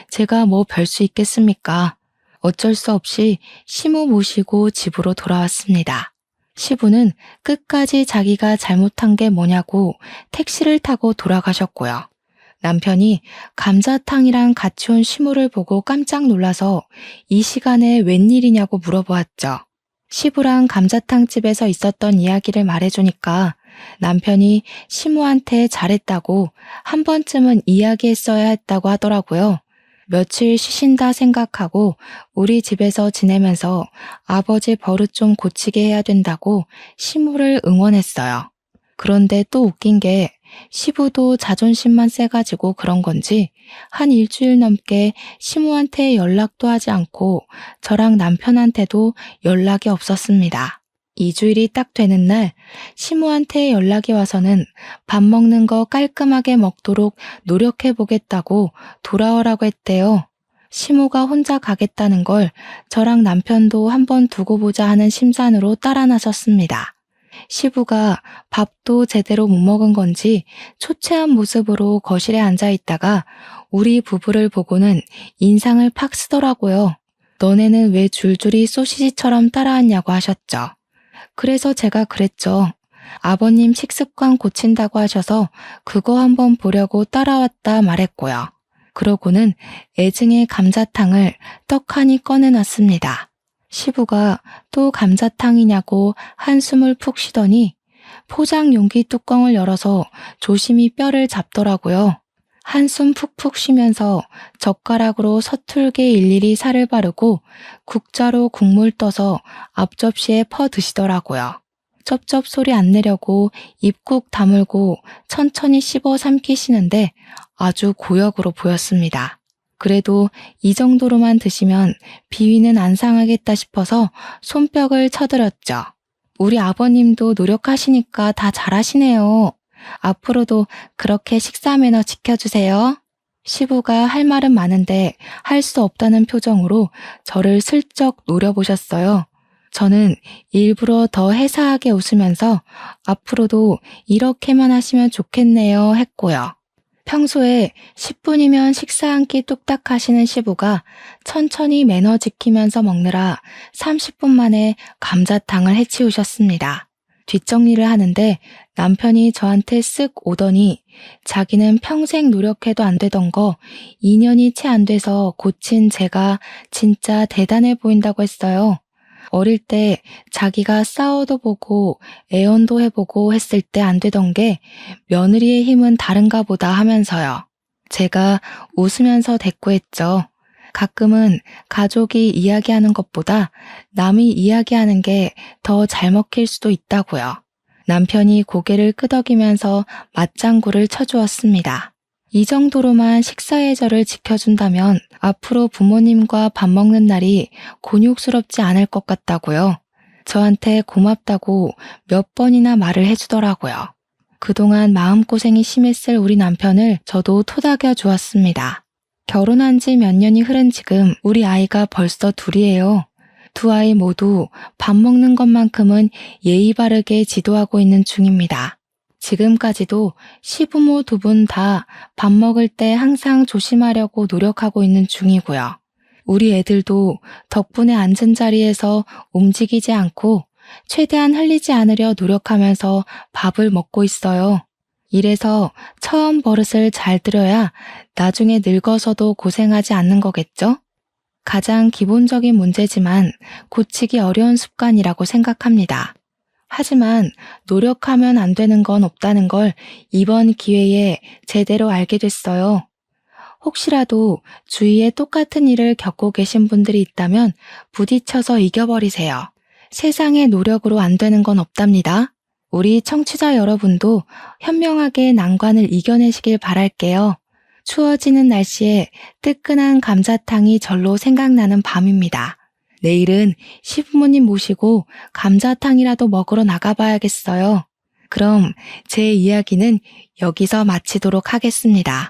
제가 뭐 별 수 있겠습니까? 어쩔 수 없이 시부 모시고 집으로 돌아왔습니다. 시부는 끝까지 자기가 잘못한 게 뭐냐고 택시를 타고 돌아가셨고요. 남편이 감자탕이랑 같이 온 시부를 보고 깜짝 놀라서 이 시간에 웬일이냐고 물어보았죠. 시부랑 감자탕집에서 있었던 이야기를 말해주니까 남편이 시부한테 잘했다고 한 번쯤은 이야기했어야 했다고 하더라고요. 며칠 쉬신다 생각하고 우리 집에서 지내면서 아버지 버릇 좀 고치게 해야 된다고 시부를 응원했어요. 그런데 또 웃긴 게 시부도 자존심만 세가지고 그런 건지 한 일주일 넘게 시부한테 연락도 하지 않고 저랑 남편한테도 연락이 없었습니다. 2주일이 딱 되는 날 시부한테 연락이 와서는 밥 먹는 거 깔끔하게 먹도록 노력해보겠다고 돌아오라고 했대요. 시부가 혼자 가겠다는 걸 저랑 남편도 한번 두고 보자 하는 심산으로 따라 나섰습니다. 시부가 밥도 제대로 못 먹은 건지 초췌한 모습으로 거실에 앉아 있다가 우리 부부를 보고는 인상을 팍 쓰더라고요. 너네는 왜 줄줄이 소시지처럼 따라왔냐고 하셨죠. 그래서 제가 그랬죠. 아버님 식습관 고친다고 하셔서 그거 한번 보려고 따라왔다 말했고요. 그러고는 애증의 감자탕을 떡하니 꺼내놨습니다. 시부가 또 감자탕이냐고 한숨을 푹 쉬더니 포장 용기 뚜껑을 열어서 조심히 뼈를 잡더라고요. 한숨 푹푹 쉬면서 젓가락으로 서툴게 일일이 살을 바르고 국자로 국물 떠서 앞접시에 퍼 드시더라고요. 쩝쩝 소리 안 내려고 입국 다물고 천천히 씹어 삼키시는데 아주 고역으로 보였습니다. 그래도 이 정도로만 드시면 비위는 안 상하겠다 싶어서 손뼉을 쳐드렸죠. 우리 아버님도 노력하시니까 다 잘하시네요. 앞으로도 그렇게 식사 매너 지켜주세요. 시부가 할 말은 많은데 할 수 없다는 표정으로 저를 슬쩍 노려보셨어요. 저는 일부러 더 해사하게 웃으면서 앞으로도 이렇게만 하시면 좋겠네요 했고요. 평소에 10분이면 식사 한 끼 뚝딱 하시는 시부가 천천히 매너 지키면서 먹느라 30분 만에 감자탕을 해치우셨습니다. 뒷정리를 하는데 남편이 저한테 쓱 오더니 자기는 평생 노력해도 안 되던 거 2년이 채 안 돼서 고친 제가 진짜 대단해 보인다고 했어요. 어릴 때 자기가 싸워도 보고 애원도 해보고 했을 때 안 되던 게 며느리의 힘은 다른가 보다 하면서요. 제가 웃으면서 대꾸했죠. 가끔은 가족이 이야기하는 것보다 남이 이야기하는 게 더 잘 먹힐 수도 있다고요. 남편이 고개를 끄덕이면서 맞장구를 쳐주었습니다. 이 정도로만 식사 예절을 지켜준다면 앞으로 부모님과 밥 먹는 날이 곤욕스럽지 않을 것 같다고요. 저한테 고맙다고 몇 번이나 말을 해주더라고요. 그동안 마음고생이 심했을 우리 남편을 저도 토닥여 주었습니다. 결혼한 지 몇 년이 흐른 지금 우리 아이가 벌써 둘이에요. 두 아이 모두 밥 먹는 것만큼은 예의 바르게 지도하고 있는 중입니다. 지금까지도 시부모 두 분 다 밥 먹을 때 항상 조심하려고 노력하고 있는 중이고요. 우리 애들도 덕분에 앉은 자리에서 움직이지 않고 최대한 흘리지 않으려 노력하면서 밥을 먹고 있어요. 이래서 처음 버릇을 잘 들여야 나중에 늙어서도 고생하지 않는 거겠죠? 가장 기본적인 문제지만 고치기 어려운 습관이라고 생각합니다. 하지만 노력하면 안 되는 건 없다는 걸 이번 기회에 제대로 알게 됐어요. 혹시라도 주위에 똑같은 일을 겪고 계신 분들이 있다면 부딪혀서 이겨버리세요. 세상의 노력으로 안 되는 건 없답니다. 우리 청취자 여러분도 현명하게 난관을 이겨내시길 바랄게요. 추워지는 날씨에 뜨끈한 감자탕이 절로 생각나는 밤입니다. 내일은 시부모님 모시고 감자탕이라도 먹으러 나가봐야겠어요. 그럼 제 이야기는 여기서 마치도록 하겠습니다.